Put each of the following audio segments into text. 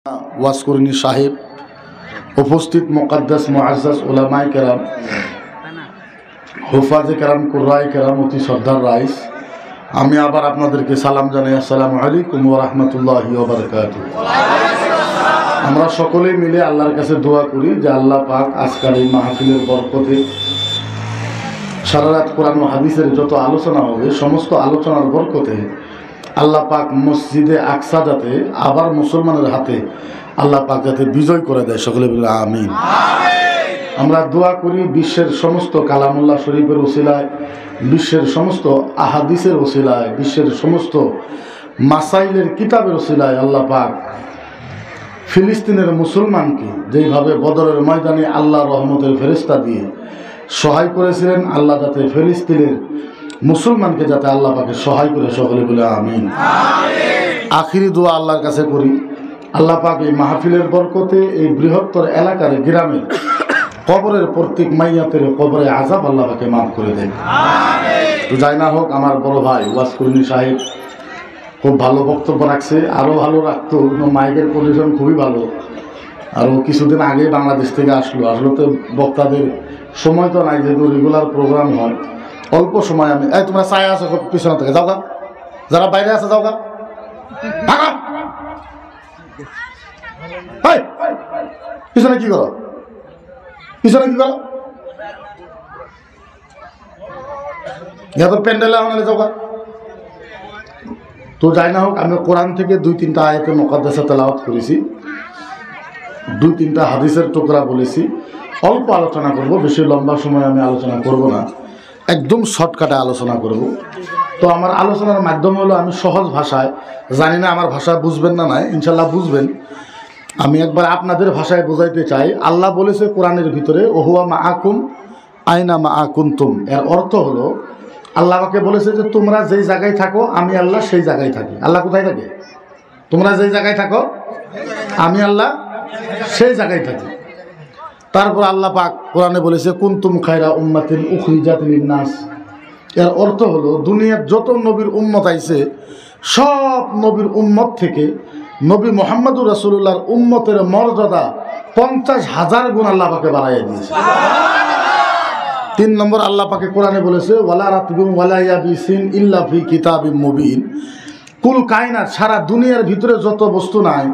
ওয়াসকুরনি সাহেব, উপস্থিত মুকাদ্দাস মুআজ্জাজ উলামায়ে কেরাম, হুফাজে কেরাম, কুররায়ে কেরাম, অতি শ্রদ্ধার রাইস, আমি আবার আপনাদেরকে সালাম জানাই। আসসালামু আলাইকুম ওয়া রাহমাতুল্লাহি ওয়া বারাকাতুহু। আমরা সকলেই মিলে আল্লাহর কাছে দোয়া করি যে আল্লাহ পাক আজকের এই মাহফিলের বরকতে সারা রাত কোরআন ও হাদিসের যত আলোচনা হবে, সমস্ত আলোচনার বরকতে আল্লাহ পাক মসজিদে আকসা যাতে আবার মুসলমানের হাতে আল্লাহ পাক যাতে বিজয় করে দেয়, সকলে বলে আমিন। আমরা দোয়া করি বিশ্বের সমস্ত কালামুল্লাহ শরীফের ওসিলায়, বিশ্বের সমস্ত আহাদিসের ওসিলায়, বিশ্বের সমস্ত মাসাইলের কিতাবের ওসিলায় আল্লাহ পাক ফিলিস্তিনের মুসলমানকে যেইভাবে বদরের ময়দানে আল্লাহ রহমতের ফেরেশতা দিয়ে সহায় করেছিলেন, আল্লাহ যাতে ফিলিস্তিনের মুসলমানকে যাতে আল্লাহ পাকে সহায় করে, সকলে বলে আমিন। আখিরি দোয়া আল্লাহর কাছে করি, আল্লাহ পাক এই মাহফিলের বরকতে এই বৃহত্তর এলাকার গ্রামের কবরের প্রত্যেক মাইয়াতের কবরে আযাব আল্লাহ পাকে মাফ করে দেন। তো যাই না হোক, আমার বড় ভাই ওয়াসকুরনি সাহেব খুব ভালো বক্তব্য রাখছে, আরও ভালো রাখতো, মাইকের কন্ডিশন খুবই ভালো। আরও কিছুদিন আগে বাংলাদেশ থেকে আসলে তো বক্তাদের সময় তো নাই, যেহেতু রেগুলার প্রোগ্রাম হয়, অল্প সময় আমি তোমরা চাই আসো পিছনে থেকে যাও গা, যারা বাইরে আছে যাও গা, পিছনে কি করো, পিছনে কি করো, প্যান্ডেলে আমাদের যাও গা। তো যাই না হোক, আমি কোরআন থেকে 2-3টা আয়াতে মুকাদ্দাসা তেলাওয়াত করেছি, 2-3টা হাদিসের টুকরা বলেছি, অল্প আলোচনা করব, বেশি লম্বা সময় আমি আলোচনা করব না, একদম শর্টকাটে আলোচনা করব। তো আমার আলোচনার মাধ্যম হলো আমি সহজ ভাষায়, জানি না আমার ভাষা বুঝবেন না, নাই ইনশাল্লাহ বুঝবেন, আমি একবার আপনাদের ভাষায় বোঝাইতে চাই। আল্লাহ বলেছে কোরআনের ভিতরে ওহুয়া মাআকুম আইনা মাআকুনতুম, এর অর্থ হলো আল্লাহ আমাকে বলেছে যে তোমরা যেই জায়গায় থাকো আমি আল্লাহ সেই জায়গায় থাকি। আল্লাহ কোথায় থাকে? তোমরা যেই জায়গায় থাকো আমি আল্লাহ সেই জায়গায় থাকি। তারপর আল্লাহ পাক কোরআনে বলেছে কুনতুম খায়রা উম্মাতিন উখরিজাত লিন-নাস, এর অর্থ হলো দুনিয়ার যত নবীর উম্মত আইছে সব নবীর উম্মত থেকে নবী মুহাম্মদুর রাসূলুল্লাহর উম্মতের মর্যাদা 50,000 গুণ আল্লাহ পাকে বাড়াইয়া দিয়েছে। 3 নম্বর আল্লাহ পাকে কোরআনে বলেছে ওয়ালা রাতবিন ওয়ালা ইয়াবিসিন ইল্লা ফি কিতাবিম মুবিন, কুল কায়নাত সারা দুনিয়ার ভিতরে যত বস্তু নাই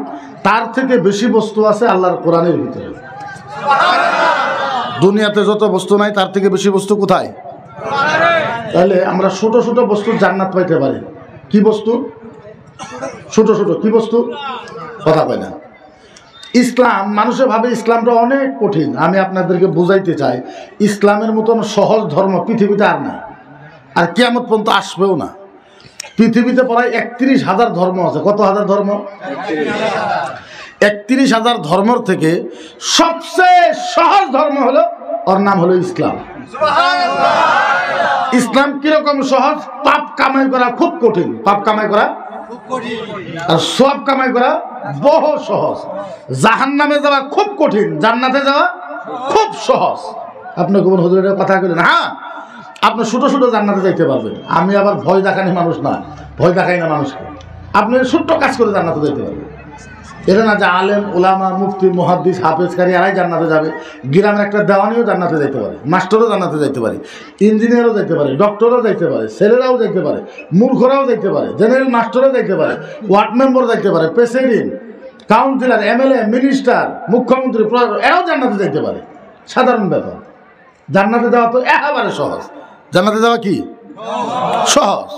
তার থেকে বেশি বস্তু আছে আল্লাহর কোরআনের ভিতরে। দুনিয়াতে যত বস্তু নাই তার থেকে বেশি বস্তু কোথায়? তাহলে আমরা ছোট ছোট বস্তু জান্নাত পাইতে পারি। কি বস্তু? ছোট ছোট কি বস্তু? কথা কয় না। ইসলাম, মানুষে ভাবে ইসলামটা অনেক কঠিন, আমি আপনাদেরকে বুঝাইতে চাই ইসলামের মতন সহজ ধর্ম পৃথিবীতে আর নাই, আর কিয়ামত পর্যন্ত আসবেও না। পৃথিবীতে প্রায় 31,000 ধর্ম আছে। কত হাজার ধর্ম? 31,000 ধর্মের থেকে সবচেয়ে সহজ ধর্ম হলো, ওর নাম হলো ইসলাম। ইসলাম কিরকম সহজ? পাপ কামাই করা খুব কঠিন, পাপ কামাই করা আর সব কামাই করা বহু সহজ। জাহান্নামে যাওয়া খুব কঠিন, জান্নাতে যাওয়া খুব সহজ। আপনি কোন হুজুরের কথা বলেন, হ্যাঁ আপনি ছোট ছোট জান্নাতে যাইতে পারবেন। আমি আবার ভয় দেখানি মানুষ না, ভয় দেখাই না মানুষকে। আপনি ছোট্ট কাজ করে জান্নাতে যাইতে পারবেন। এটা না যে আলেম ওলামা মুফতি মুহাদ্দিস হাফেজকারী এরাই জান্নাতে যাবে। গ্রামের একটা দেওয়ানিও জান্নাতে যাইতে পারে, মাস্টারও জান্নাতে যাইতে পারে, ইঞ্জিনিয়ারও যাইতে পারে, ডক্টরও যাইতে পারে, ছেলেরাও যাইতে পারে, মূর্খরাও যাইতে পারে, জেনারেল মাস্টারও যাইতে পারে, ওয়ার্ড মেম্বার যাইতে পারে, প্রেসিডেন্ট, কাউন্সিলর, এমএলএ, মিনিস্টার, মুখ্যমন্ত্রী, এরাও জান্নাতে যাইতে পারে। সাধারণ ব্যাপার। জান্নাতে যাওয়া তো একেবারে সহজ। জান্নাতে যাওয়া কি সহজ?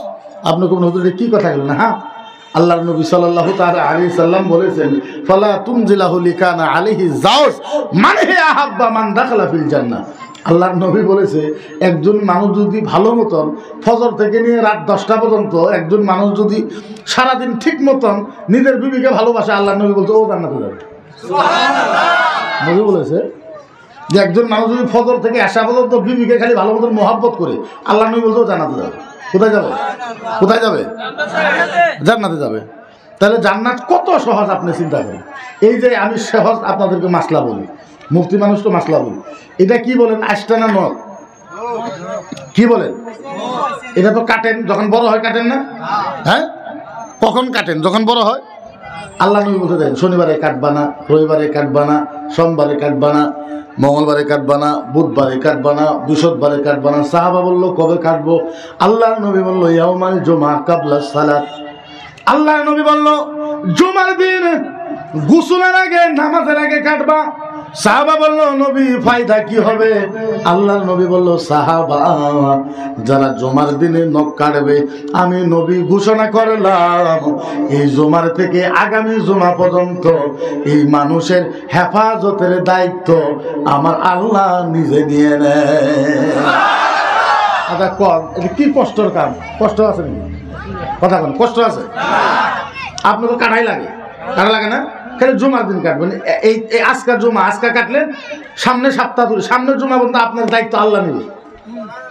আপনি কোন হুজুরে কি কথা বলেন? হ্যাঁ, আল্লাহর নবী সাল্লাল্লাহু তাআলা আলাইহি সাল্লাম বলেছেন ফালা তুমজিলাহু লিকানা আলাইহি জাওজ মানে আহাব্বা মান দাখালা ফিল জান্নাহ। আল্লাহর নবী বলেছে একজন মানুষ যদি ভালো মতন ফজর থেকে নিয়ে রাত 10টা পর্যন্ত একজন মানুষ যদি সারাদিন ঠিক মতন নিজের বিবিকে ভালোবাসে, আল্লাহর নবী বলছে ও জান্নাতে যাবে। সুবহানাল্লাহ। নবী বলেছে যে একজন মানুষ যদি ফজর থেকে এশা পর্যন্ত বিবিকে খালি ভালো মতন মহব্বত করে, আল্লাহর নবী বলছে ও জান্নাতে যাবে। কোথায় যাবে? কোথায় যাবে? জান্নাতে যাবে। তাহলে জান্নাত কত সহজ আপনি চিন্তা করেন। এই যে আমি সহজ আপনাদেরকে মাসলা বলি, মুফতি মানুষ তো মাসলা বলি, এটা কি বলেন? আষ্টানা নখ কি বলেন? এটা তো কাটেন, যখন বড় হয় কাটেন না? হ্যাঁ, কখন কাটেন? যখন বড় হয়। আল্লাহ নবী বলতে দেন শনিবারে কাটবা না, রবিবারে কাটবা না, সোমবারে কাটবা না, মঙ্গলবারে কাটবা না, বুধবারে কাটবা না, বৃহস্পতিবারে কাটবা না। সাহাবা বলল কবে কাটবো? আল্লাহ নবী বলল ইয়াউমাল জুমআ কাবলা সালাত। আল্লাহ নবী বলল জুমার দিন গোসলের আগে, নামাজের আগে কাটবা। সাহাবা বলল নবী ফায়দা কি হবে? আল্লাহর নবী বলল সাহাবা যারা জুমার দিনে নখ কাটবে আমি নবী ঘোষণা করলাম এই জুমার থেকে আগামী জুমা পর্যন্ত এই মানুষের হেফাজতের দায়িত্ব আমার আল্লাহ নিজে নিয়ে নেয়। আচ্ছা কর, এটা কি কষ্টর কাম? কষ্ট আছে নাকি? কথা কোন কষ্ট আছে? আপনার তো কাটাই লাগে, কাটা লাগে না? খালি জুমার দিন কাটবেন। এই আজকাল জুমা আজকা কাটলেন, সামনে সপ্তাহ ধরে সামনের জুমা পর্যন্ত আপনার দায়িত্ব আল্লাহ নেবে।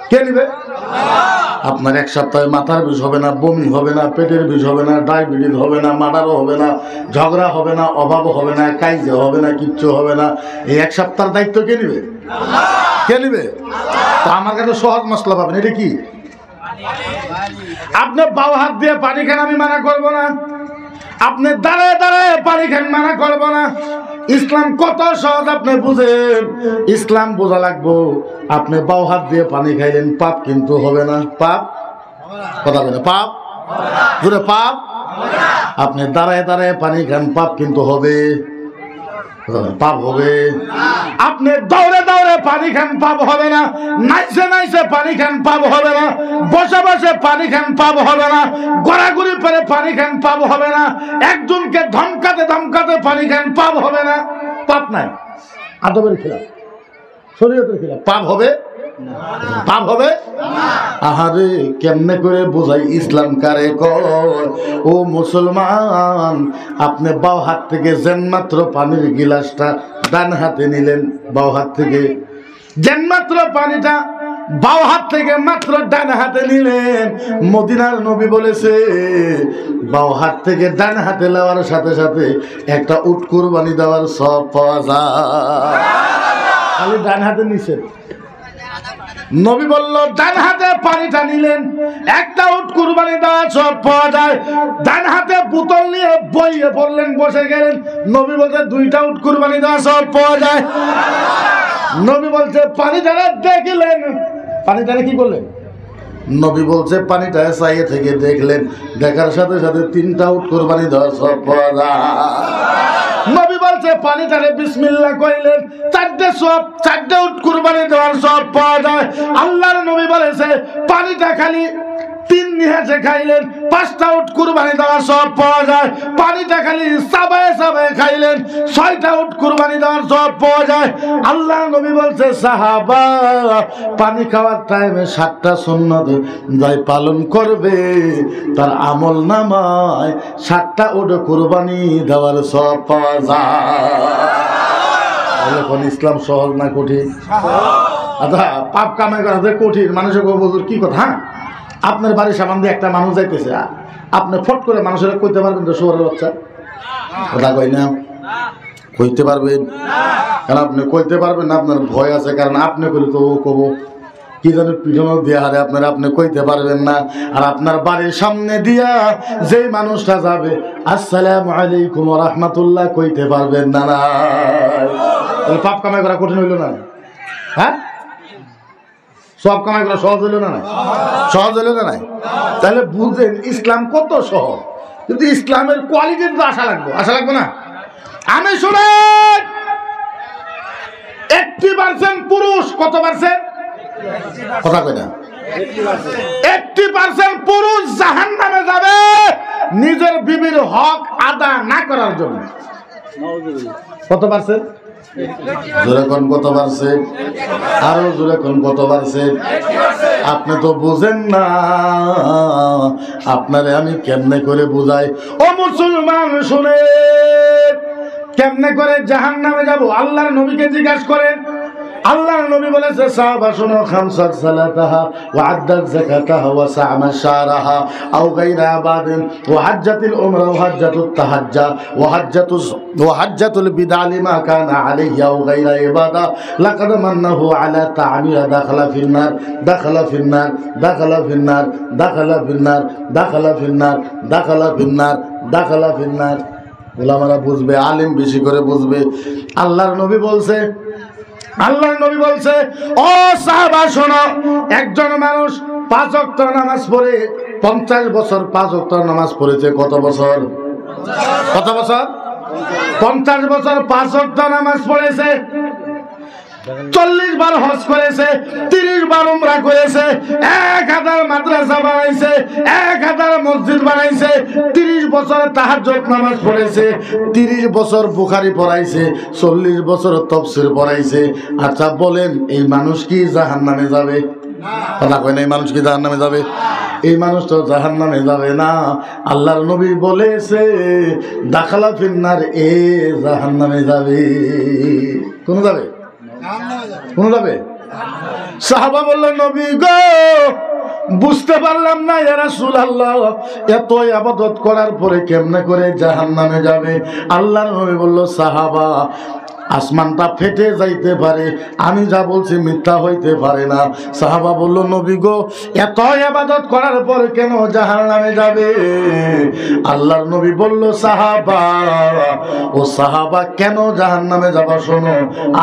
কে নেবে? আপনার এক সপ্তাহে মাথার বিষ হবে না, বমি হবে না, পেটের বিষ হবে না, ডায়াবেটিস হবে না, মার্ডারও হবে না, ঝগড়া হবে না, অভাব হবে না, কাইজে হবে না, কিচ্ছু হবে না। এই এক সপ্তাহের দায়িত্ব কে নেবে? কে নেবে? তো আমার কাছে সহজ মশলা পাবেন। এটা কি? আপনি বাউ হাত দিয়ে পানি খান, আমি মানা করবো না। আপনি দাঁড়ায় দাঁড়ায় পানি খান, মানা করবো না। ইসলাম কত সহজ আপনি বুঝেন। ইসলাম বোঝা লাগবো। আপনি বাউ হাত দিয়ে পানি খাইলেন, পাপ কিন্তু হবে না। পাপ কথা বলে পাপ জোরে পাপ। আপনি দাঁড়ায় দাঁড়ায় পানি খান, পাপ কিন্তু হবে, পাপ হবে। আপনি দৌড়ে দৌড়ে পানি খান, পাপ হবে না। নাইসে নাইসে পানি খান, পাপ হবে না। বসে বসে পানি খান, পাপ হবে না। গড়াগড়ি পেরে পানি খান, পাপ হবে না। একজনকে ধমকাতে ধমকাতে পানি খান, পাপ হবে না। পাপ নাই, আদবের খিলাফ, শরীয়তের খিলাফ। পাপ হবে? পাপ হবে? আহারে কেমনে করে বোঝাই ইসলাম কারে কয়? ও মুসলমান, আপনি বাও হাত থেকে যেন মাত্র পানির গিলাসটা ডান হাতে নিলেন, বাও হাত থেকে যেন মাত্র পানিটা বাও হাত থেকে মাত্র ডান হাতে নিলেন, মদিনার নবী বলেছে বাও হাত থেকে ডান হাতে নেওয়ার সাথে সাথে একটা উট কুরবানি দেওয়ার সব পাওয়া যায়। খালি ডান হাতে নিছেন, নবী বলল ডান হাতে পানিটা নিলেন, একটা উট কুরবানি দেওয়া সব পাওয়া যায়। ডান হাতে বোতল নিয়ে বইয়ে পড়লেন, বসে গেলেন, নবী বলছে দুইটা উট কুরবানি দেওয়া সব পাওয়া যায়। নবী বলছে পানিটা দেখলেন, পানিটা কি করলেন? নবী বলছে পানিটা চাইয়ে থেকে দেখলেন, দেখার সাথে সাথে তিনটা উট কুরবানি দেওয়া সব পাওয়া যায়। নবী বলছে পানিটারে বিসমিল্লাহ কইলেন, চারটে উট কুরবানি দেওয়ার সব পাওয়া যায়। আল্লাহর নবী বলেছে পানিটা খালি তিন নিহাসে খাইলেন, পাঁচটা উট কুরবানি দেওয়ার সব পাওয়া যায়। পানিটা খালি চাবায় চাবায় খাইলেন, ছয়টা উট কুরবানি দেওয়ার সব পাওয়া যায়। আল্লাহর নবী বলছে সাহাবা পানি খাওয়ার টাইমে 7টা সুন্নাত যাই পালন করবে তার আমল নামায় 7টা উট কুরবানি দেওয়ার সব পাওয়া যায়। এখন ইসলাম সহজ না কঠিন? আচ্ছা পাপ কামাই করা কঠিন, মানুষের বলুন কি কথা? হ্যাঁ, আপনার বাড়ির সামনে দিয়ে একটা মানুষ যাইতেছে, আপনি ফট করে মানুষের কইতে পারবেন তো শহরের বাচ্চা? কথা কই না, কইতে পারবেন? কারণ আপনি কইতে পারবেন না, আপনার ভয় আছে, কারণ আপনি কইলে তো ও কব কি যেন পিছনে দিয়ে হারে আপনার, আপনি কইতে পারবেন না। আর আপনার বাড়ির সামনে দিয়া যেই মানুষটা যাবে আসসালামু আলাইকুম ওয়া রাহমাতুল্লাহ কইতে পারবেন না। না পাপ কামাই করা কঠিন হইল না? হ্যাঁ, সব কামাই করা সহজ হইল না? সহজ হইল না? তাহলে বুঝেন ইসলাম কত সহজ, কিন্তু ইসলামের কোয়ালিটির তো আশা লাগবে, আশা লাগবে না? আমি শুনেন 80% পুরুষ, কত পার্সেন্ট? কথা কই না, 80% পুরুষ জাহান্নামে যাবে নিজের বিবির হক আদা না করার জন্য। কত পার্সেন্ট? জোরে কোন কত পার্সেন্ট? আরো জোরে কোন কত পার্সেন্ট? আপনি তো বুঝেন না, আপনারে আমি কেমনে করে বুঝাই। ও মুসলমান শুনেন, কেমনে করে জাহান্নামে যাব? আল্লাহর নবীকে জিজ্ঞাসা করেন। আল্লাহর নবী বলেছে সাহাবা শুনো, খামসাত সালাতাহা ওয়া আদ্দাত যাকাতাহা ওয়া সা'মা শারাহা আও গায়রা আবাদিন ওয়া হাজ্জাতুল উমরা ওয়া হাজ্জাতুত তাহাজ্জা ওয়া হাজ্জাতুল বিদা লিমা কানা আলাইহি আও গায়রা ইবাদা লাকাদ মান্নাহু আলা তা'মিরা দাখালা ফিন্নার দাখালা ফিন্নার দাখালা ফিন্নার দাখালা ফিন্নার দাখালা ফিন্নার দাখালা ফিন্নার দাখালা ফিন্নার। উলামারা বুঝবে, আলেম বেশি করে বুঝবে। আল্লাহর নবী বলছে, ও সাহাবা শোনো, একজন মানুষ 5 ওয়াক্ত নামাজ পড়ে 50 বছর 5 ওয়াক্ত নামাজ পড়েছে। কত বছর? 50 বছর 5 ওয়াক্ত নামাজ পড়েছে, 40 বার হজ করেছে, 30 বার উমরা করেছে, 1000 মাদ্রাসা বানাইছে, 1000 মসজিদ বানাইছে, 30 বছর তাহাজ্জুদ নামাজ পড়েছে, 30 বছর বুখারী পড়াইছে, 40 বছর তাফসীর পড়াইছে। আচ্ছা বলেন, এই মানুষ কি জাহান্নামে যাবে? কথা কয় না, এই মানুষ কি জাহান্নামে যাবে? এই মানুষ তো জাহান্নামে যাবে না। আল্লাহর নবী বলেছে দাখালা ফিন্নার, এ জাহান্নামে যাবে। কোন যাবে? কোন যাবে? সাহাবা বললেন, নবী গো বুঝতে পারলাম না ইয়া রাসূলুল্লাহ, এত ইবাদত করার পরে কেমনে করে জাহান্নামে যাবে? আল্লাহর নবী বলল, সাহাবা আসমানটা ফেটে যাইতে পারে, আমি যা বলছি মিথ্যা হইতে পারে না। সাহাবা বলল, নবী গো এত ইবাদত করার পর কেন জাহান্নামে যাবে? আল্লাহর নবী বলল, সাহাবা কেন জাহান্নামে যাবা শোনো,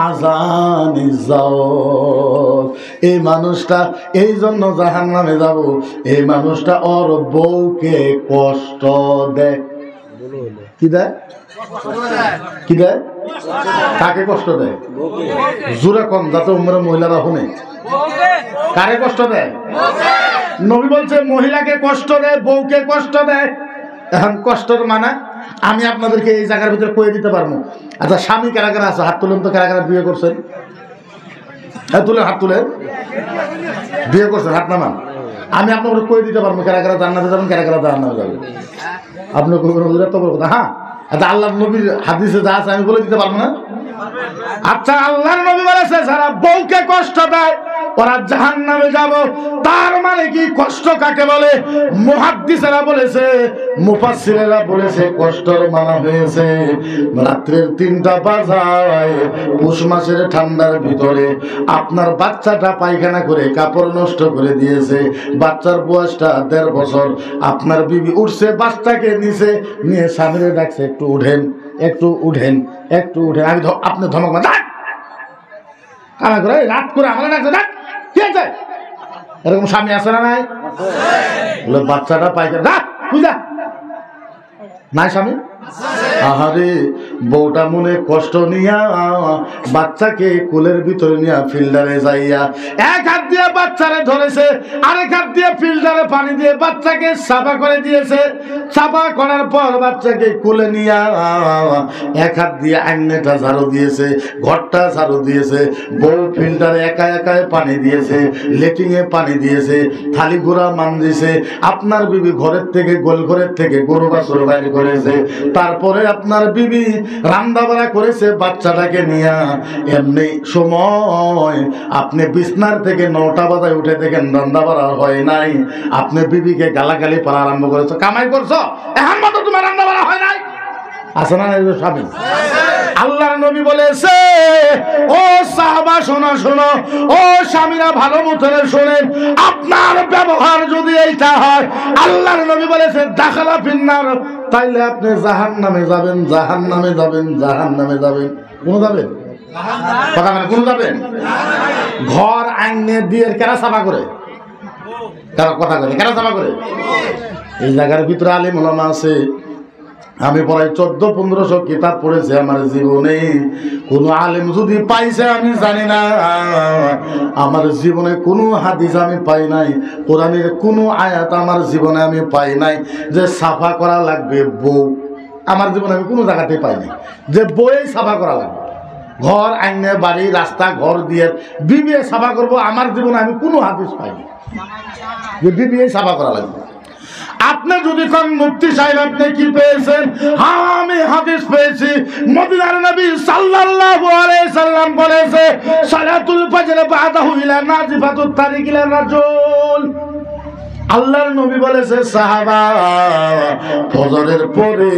আযানি যাওয়াত, এই মানুষটা এই জন্য জাহান্নামে যাব, এই মানুষটা ওর বউকে কষ্ট দেয়। কি দেয়? কি দেয়? কাকে কষ্ট দেয়? জোরে কম, যাতে উম্মরা মহিলারা শুনে। কারে কষ্ট দেয়? নবী বলছে মহিলাকে কষ্ট দেয়, বউকে কষ্ট দেয়। এখন কষ্টের মানে আমি আপনাদেরকে এই জায়গার ভিতরে কয়ে দিতে পারবো। আচ্ছা, স্বামী কারা কারা আছে? হাত তুলেন তো, কারা কারা বিয়ে করছেন? হ্যাঁ তুলেন, হাত তুলে। বিয়ে করছেন, হাত নামান। আমি আপনাকে কয়ে দিতে পারবো কারা কারা জান্নাতে যাবেন, কারা কারা জাহান্নামে যাবেন। আপনি তো বলবো না। হ্যাঁ, আচ্ছা আল্লাহর নবীর হাদিসে যা আছে আমি বলে দিতে পারবো না? আচ্ছা, আল্লাহর নবী বলেছে যারা বউকে কষ্ট দেয় ওরা জাহান্নামে যাব। তার মানে কি? কষ্ট কাকে বলে? মুহাদ্দিসেরা বলেছে, মুফাসসিরেরা বলেছে, কষ্টর মানা হয়েছে রাত্রের 3টা বাজায় পৌষ মাসের ঠান্ডার ভিতরে আপনার বাচ্চাটা পায়খানা করে কাপড় নষ্ট করে দিয়েছে, বাচ্চার বয়সটা 1.5 বছর, আপনার বিবি উঠছে, বাচ্চাকে নিচে নিয়ে স্বামীরে ডাকছে, একটু উঠেন, একটু উঠেন, একটু উঠেন। আমি আপনি ধমক কামা করে রাত করে আমার ডাকছে, ডাক কি আছে? এরকম স্বামী আছে না নাই? বাচ্চাটা পাইছে, বুঝা নাই স্বামী। আহারে, বউটা মনে কষ্ট নিয়া বাচ্চাকে কোলের ভিতরে নিয়া ফিল্ডারে যাইয়া এক হাত দিয়ে বাচ্চারে ধরেছে, আরেক হাত দিয়ে ফিল্ডারে পানি দিয়ে বাচ্চাকে সাফা করে দিয়েছে। সাফা করার পর বাচ্চাকে কোলে নিয়া এক হাত দিয়ে আইনেটা ঝাড়ু দিয়েছে, ঘরটা ঝাড়ু দিয়েছে। বউ ফিল্ডারে একা একাই পানি দিয়েছে, লেট্রিনে পানি দিয়েছে, থালি ঘোড়া মান দিয়েছে। আপনার বিবি ঘরের থেকে, গোল ঘরের থেকে গরু বাছুর বাইরে করেছে। তারপরে আপনার বিবি রান্না বাড়া করেছে বাচ্চাটাকে নিয়া। এমনি সময় আপনি বিছনার থেকে 9টা বাজায় উঠে দেখেন রান্না বাড়া হয় নাই, আপনি বিবিকে গালাগালি পড়া আরম্ভ করেছো, কামাই করছো, এখন মতো তোমার রান্না বাড়া হয় নাই। আছে না স্বামী? আল্লাহর নবী বলেছে, ও সাহাবা শোনো শোনো, ও স্বামীরা ভালো মতনে শোনেন, আপনার ব্যবহার যদি এইটা হয়, আল্লাহর নবী বলেছে দাখালা ফিন্নার, তাইলে আপনি জাহান্নামে যাবেন, জাহান্নামে যাবেন, জাহান্নামে যাবেন। কোন যাবেন? কথা মানে কোন যাবেন? ঘর আইনে দিয়ে কেরা সাফা করে? কারা কথা করে? কেরা সাফা করে? এই জায়গার ভিতরে আলিম ওলামা আছে। আমি প্রায় 1400-1500 কিতাব পড়েছি আমার জীবনে। কোনো আলেম যদি পাইছে আমি জানি না, আমার জীবনে কোনো হাদিস আমি পাই নাই, কোরআনের কোনো আয়াত আমার জীবনে আমি পাই নাই যে সাফা করা লাগবে বউ। আমার জীবনে আমি কোনো জায়গাতে পাই নাই যে বউই সাফা করা লাগবে। ঘর আইনে, বাড়ি, রাস্তা, ঘর দিয়ে বিবি সাফা করবো, আমার জীবনে আমি কোনো হাদিস পাইনি যে বিবি সাফা করা লাগবে। আপনি যদি কোন মুফতি সাহেব আপনি কি পেয়েছেন? হ্যাঁ, আমি হাদিস পেয়েছি। মদিনার নবী সাল্লাল্লাহু আলাইহি সাল্লাম বলেছে, সালাতুল ফজর বাদাহু ইলা নাজিফাতুত তারিক ইলা রাজুল। আল্লাহর নবী বলেছে, সাহাবা ফজরের পরে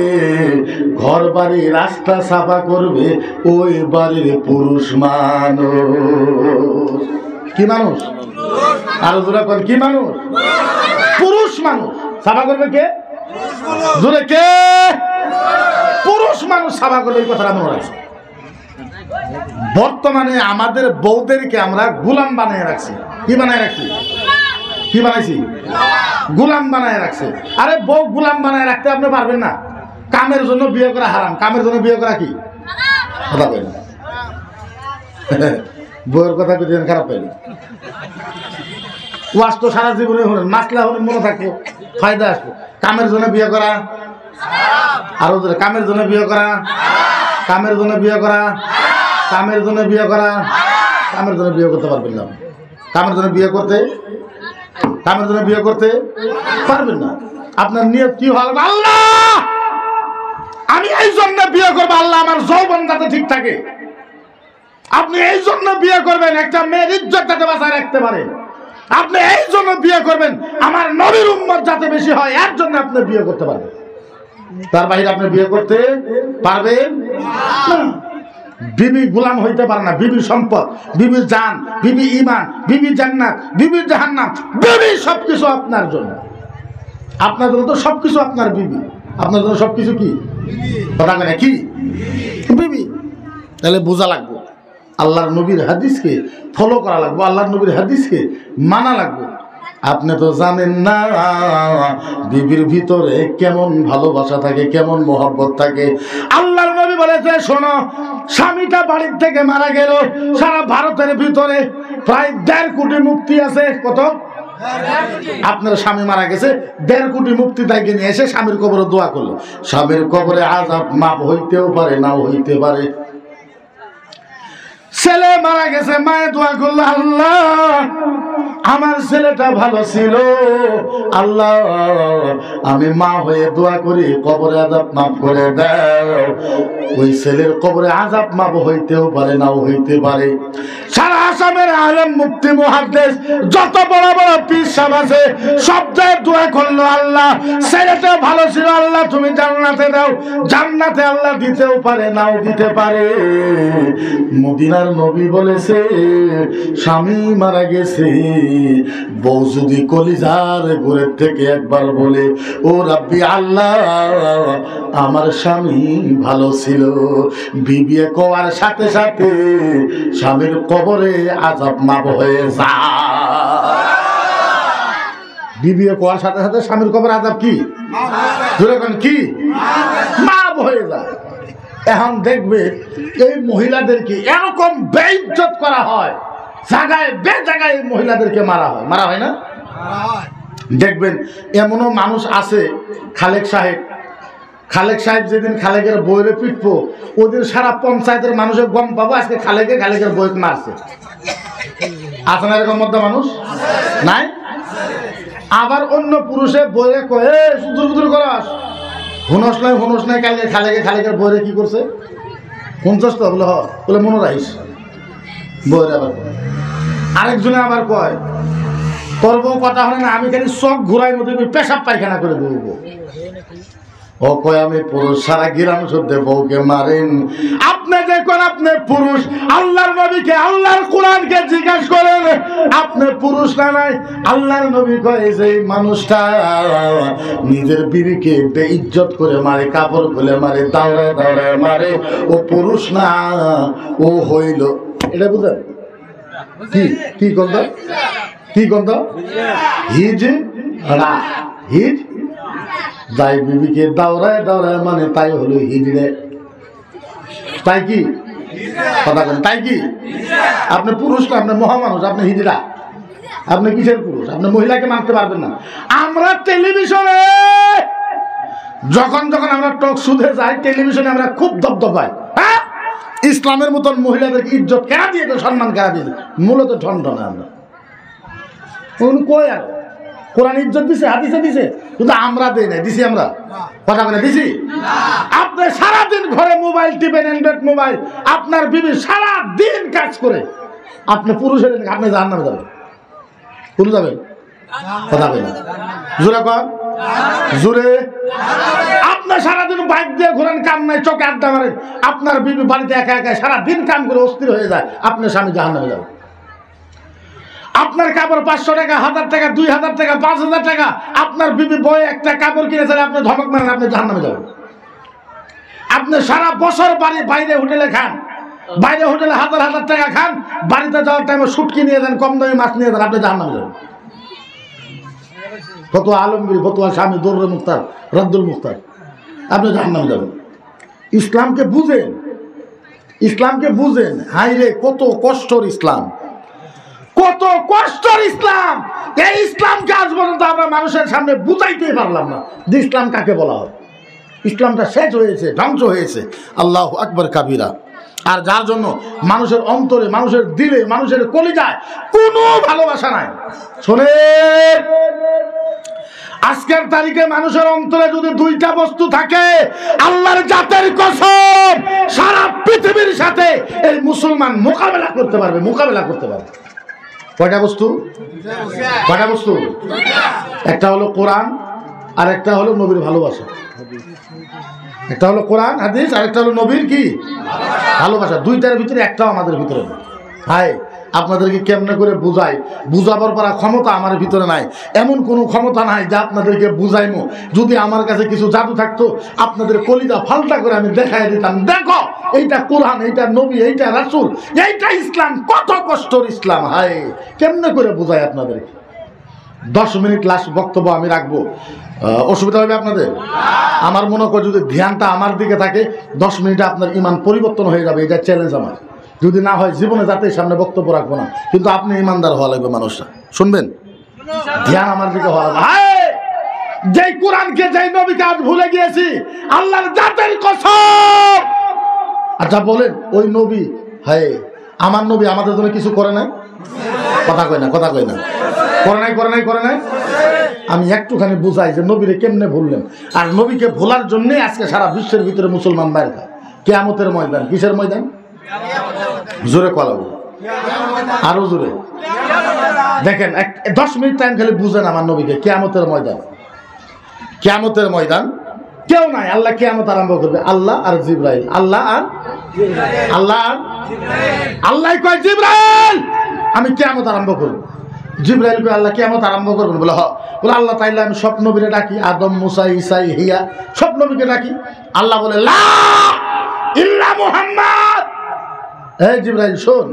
ঘর বাড়ি রাস্তা সাফা করবে ওই বাড়ির পুরুষ মানুষ। কি মানুষ? আরো জোরে কোন কি মানুষ? পুরুষ মানুষ। সাফা করবে কে? জোরে কে? পুরুষ মানুষ সাবা করলে এই কথাটা মনে রাখছে। বর্তমানে আমাদের বউদেরকে আমরা গোলাম বানিয়ে রাখছি। কি বানায় রাখছি? কি বানাইছি? গোলাম বানায় রাখছে। আরে বউ গোলাম বানায় রাখতে আপনি পারবেন না। কামের জন্য বিয়ে করা হারাম। কামের জন্য বিয়ে করা কি কথা বলেন? বউয়ের কথা বুঝেন খারাপ পাইলেন। ওয়াজ তো সারা জীবনে হলেন, মাসলা হলেন, মনে থাকবো, ফায়দা আসবো। কামের জন্য বিয়ে করা আরো কামের জন্য বিয়ে করা, কামের জন্য বিয়ে করা, কামের জন্য বিয়ে করা, কামের জন্য বিয়ে করতে পারবেন না। কামের জন্য বিয়ে করতে, কামের জন্য বিয়ে করতে পারবেন না। আপনার নিয়ত কি হবে? আল্লাহ আমি এই জন্য বিয়ে করবো, আল্লাহ আমার যৌবন যাতে ঠিক থাকে। আপনি এই জন্য বিয়ে করবেন একটা মেয়ের ইজ্জত যাতে বাঁচায় রাখতে পারে। আপনি এই জন্য বিয়ে করবেন আমার নবীর উম্মত যাতে বেশি হয়, এর জন্য আপনি বিয়ে করতে পারবেন। তার বাইরে আপনি বিয়ে করতে পারবেন না। বিবি গোলাম হইতে পারে না। বিবি সম্পদ, বিবির জান, বিবি ঈমান, বিবি জান্নাত, বিবি জাহান্নাম, বিবি সবকিছু আপনার জন্য। আপনার জন্য তো সবকিছু আপনার বিবি। আপনার জন্য সবকিছু কি কথা মানে কি বিবি। তাহলে বোঝা লাগবে আল্লাহর নবীর হাদিসকে ফলো করা লাগবে, আল্লাহর নবীর হাদিসকে মানা লাগবে। আপনি তো জানেন না বিবির ভিতরে কেমন ভালোবাসা থাকে, কেমন মহব্বত থাকে। আল্লাহর নবী বলেছে, শোনো, স্বামীটা বাড়ির থেকে মারা গেল, সারা ভারতের ভিতরে প্রায় 1.5 কোটি মুক্তি আছে। কত? আপনার স্বামী মারা গেছে, 1.5 কোটি মুক্তি তাইকে নিয়ে এসে স্বামীর কবরে দোয়া করলো। স্বামীর কবরে আযাব মাপ হইতেও পারে, নাও হইতে পারে। ছেলে মারা গেছে, মায়ে দোয়া করলো, আল্লাহ আমার ছেলেটা ভালো ছিল, আল্লাহ আমি মা হয়ে দোয়া করি কবরে আযাব মাফ করে দাও। ওই ছেলের কবরে আযাব মাফ হইতেও পারে, নাও হইতে পারে। সারা আসামের আলেম মুফতি মুহাদ্দিস যত বড় বড় পীর সাহেব আছে সব জায়গায় দোয়া করলো, আল্লাহ ছেলেটা ভালো ছিল, আল্লাহ তুমি জান্নাতে দাও। জান্নাতে আল্লাহ দিতেও পারে, নাও দিতে পারে। মদিনার নবী বলেছে, স্বামী মারা গেছে, বউ যদি কলিজার গোড়ের থেকে একবার বলে, ও রাব্বি আল্লাহ আমার স্বামী ভালো ছিল, বিবিয়ে কোয়ার সাথে সাথে স্বামীর কবরে আযাব মাফ হয়ে যায়। বিবিয়ে কোয়ার সাথে সাথে স্বামীর কবরে আযাব কি কি মাফ হয়ে যায়। এখন দেখবে এই মহিলাদেরকে এরকম বেইজ্জত করা হয়, জায়গায় বে জায়গায় মহিলাদেরকে মারা হয়। মারা হয় না? দেখবেন এমনও মানুষ আছে, খালেক সাহেব যেদিন খালেকের বইরে পিটবো ওদিন সারা পঞ্চায়েতের মানুষের গম পাবো আজকে খালেকের বই মারছে। আছে না এরকম মধ্যে মানুষ? নাই? আবার অন্য পুরুষে বইরে কয়ে সুদূর করাস, হুনস নাই খালেকের বইরে কি করছে শুনছস তো? বলে মনে রাখিস। বইরে আবার আরেকজনে আবার কয়, তোর বউ কথা হয় না, আমি খালি চোখ ঘুরাই মধ্যে পেশাব পায়খানা করে দেবো। ও কয় আমি পুরুষ, সারা গ্রাম শুদ্ধে বউকে মারেন। আপনি দেখুন আপনি পুরুষ, আল্লাহর নবীকে আল্লাহর কোরআনকে জিজ্ঞাসা করেন আপনি পুরুষ না নাই? আল্লাহর নবী কয় যে মানুষটা নিজের বিবিকে বেইজ্জত করে মারে, কাপড় খুলে মারে, দাঁড়ায় মারে, ও পুরুষ না, ও হইল, এটা বুঝলেন কি কি গন্ধ? কি গন্ধ? হিজ যাই বিবিকে দাওরায় মানে তাই হলো হিজড়ে। তাই কি কথা বলেন? তাই কি? আপনি পুরুষ না, আপনি মহামানুষ, আপনি হিজড়া। আপনি কিসের পুরুষ? আপনি মহিলাকে মানতে পারবেন না। আমরা টেলিভিশনে যখন আমরা টক শুধে যাই, টেলিভিশনে আমরা খুব দবদবাই, হ্যাঁ ইসলামের মতন মহিলাদেরকে ইজ্জত কেনা দিয়ে, সম্মান কেনা দিয়ে, মূলত ঠনঠনে আমরা কই আর কোরআন ইজ্জত দিছে, হাদিসে দিছে, কিন্তু আমরা দেই না। দিছি আমরা কথা বলে দিছি? আপনি সারাদিন ঘরে মোবাইল টিপেন, অ্যান্ড্রয়েড মোবাইল, আপনার বিবি সারাদিন কাজ করে, আপনি পুরুষের আপনি জাহান্নামে যাবেন। কোন যাবেন? কথা বলেন জোরে কর, জোরে। আপনার সারাদিন বাইক দিয়ে ঘোরেন, কাম নাই, চোখে আড্ডা মারেন, আপনার বিবি বাড়িতে একা একা সারাদিন কাম করে অস্থির হয়ে যায়, আপনার স্বামী জাহান্নামে যাবে। আপনার কাপড় 500 টাকা, 1000 টাকা, 2000 টাকা, 5000 টাকা, আপনার বিবি বই একটা কাপড় কিনেছেন, আপনি ধমক মারেন, আপনি জাহান্নামে যাবেন। আপনি সারা বছর বাইরে হোটেলে খান, বাইরে হোটেলে হাজার হাজার টাকা খান, বাড়িতে যাওয়ার টাইমে শুটকি নিয়ে যান, কম দামি মাছ নিয়ে যান, আপনি জাহান্নামে যাবেন। ফতোয়া আলমগীর, ফতোয়া স্বামী দরুল মুখতার, রদ্দুল মুখতার, আপনি জাহান্নামে যাবেন। ইসলামকে বুঝেন, ইসলামকে বুঝেন। হাই রে কত কষ্টর ইসলাম, কত কষ্টর ইসলাম। এই ইসলামকে আজ পর্যন্ত আমরা মানুষের সামনে বুঝাইতেই পারলাম না যে ইসলাম কাকে বলা হয়। ইসলামটা শেষ হয়েছে, ধ্বংস হয়েছে। আল্লাহু আকবার কাবীরা। আর যার জন্য মানুষের অন্তরে, মানুষের দিলে, মানুষের কলিজায় কোনো ভালোবাসা নাই। শোনেন, আজকের তারিখে মানুষের অন্তরে যদি দুইটা বস্তু থাকে, আল্লাহর জাতের কসম সারা পৃথিবীর সাথে এই মুসলমান মোকাবেলা করতে পারবে, মোকাবেলা করতে পারবে। কয়টা বস্তু? কয়টা বস্তু? একটা হলো কোরআন, আর একটা হলো নবীর ভালোবাসা। একটা হলো কোরআন হাদিস, আর একটা হলো নবীর কি ভালোবাসা। দুইটার ভিতরে একটাও আমাদের ভিতরে নেই। ভাই আপনাদেরকে কেমনে করে বুঝাই, বুঝাবার পারা ক্ষমতা আমার ভিতরে নাই। এমন কোনো ক্ষমতা নাই যে আপনাদেরকে বুঝাইমো। যদি আমার কাছে কিছু জাদু থাকতো, আপনাদের কলিজা ফাল্টা করে আমি দেখাই দিতাম, দেখো এইটা কোরআন, এইটা নবী, এইটা রাসূল, এইটা ইসলাম, কত কষ্টর ইসলাম। হায় কেমনে করে বুঝাই আপনাদেরকে? 10 মিনিট লাস্ট বক্তব্য আমি রাখবো, অসুবিধা হবে আপনাদের? আমার মনে করি যদি ধ্যানটা আমার দিকে থাকে 10 মিনিটে আপনার ইমান পরিবর্তন হয়ে যাবে। এটা চ্যালেঞ্জ আমার। যদি না হয় জীবনে যাতে সামনে বক্তব্য রাখবো না, কিন্তু আপনি ইমানদার হওয়া লাগবে। মানুষরা শুনবেন, ধ্যান আমার দিকে হওয়া লাগবে। যেই কোরআনকে, যেই নবীকে আজ ভুলে গিয়েছি, আল্লাহর জাতের কসম। আচ্ছা বলেন, ওই নবী, হায় আমার নবী আমাদের জন্য কিছু করে নাই? কথা কয় না, কথা কয় না, করে নাই, করে নাই, করে নাই। আমি একটুখানি বুঝাই যে নবীরে কেমনে ভুললেন। আর নবীকে ভোলার জন্যে আজকে সারা বিশ্বের ভিতরে মুসলমান বাইরে খায়। কিয়ামতের ময়দান। কিসের ময়দান? জোরে কলাবো, আরো জোরে। দেখেন 10 মিনিট টাইম খালি বুঝেন আমার নবীকে। কিয়ামতের ময়দান, কিয়ামতের ময়দান কেউ নাই। আল্লাহ কিয়ামত আরম্ভ করবে, আল্লাহ আর জিবরাইল। আল্লাহ আর আল্লাহ আর আল্লাহ কয় জিবরাইল আমি কিয়ামত আরম্ভ করবো। জিবরাইল কয় আল্লাহ কিয়ামত আরম্ভ করবেন? বলে হ। বলে আল্লাহ তাইলে আমি সব নবীরে ডাকি, আদম, মুসা, ঈসা, ইহিয়া, সব নবীকে ডাকি। আল্লাহ বলে লা ইল্লা মুহাম্মদ। এই জিবরাইল শোন,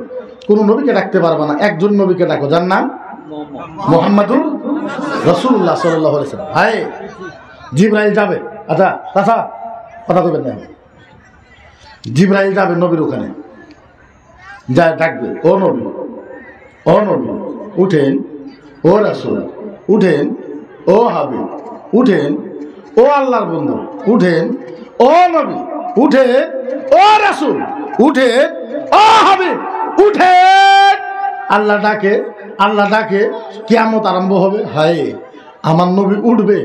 কোন নবীকে ডাকতে পারবে না, একজন নবীকে ডাকো, যার নাম মুহাম্মাদুর রাসূলুল্লাহ সাল্লাল্লাহু আলাইহি ওয়াসাল্লাম। হায় জিবরাইল যাবে। আচ্ছা কথা কথা কইবেন না। জিবরাইল যাবে নবীর ওখানে, যা ডাকবে, ও নবী, ও নবী উঠেন, ও রাসূল উঠেন, ও হাবিব উঠেন, ও আল্লাহর বন্ধু উঠেন, ও নবী উঠেন, ও রাসূল উঠেন, ও হাবিব উঠেন। আল্লাহ ডাকে, আল্লাহ ডাকে, কিয়ামত আরম্ভ হবে। হায় আমার নবী উঠবে।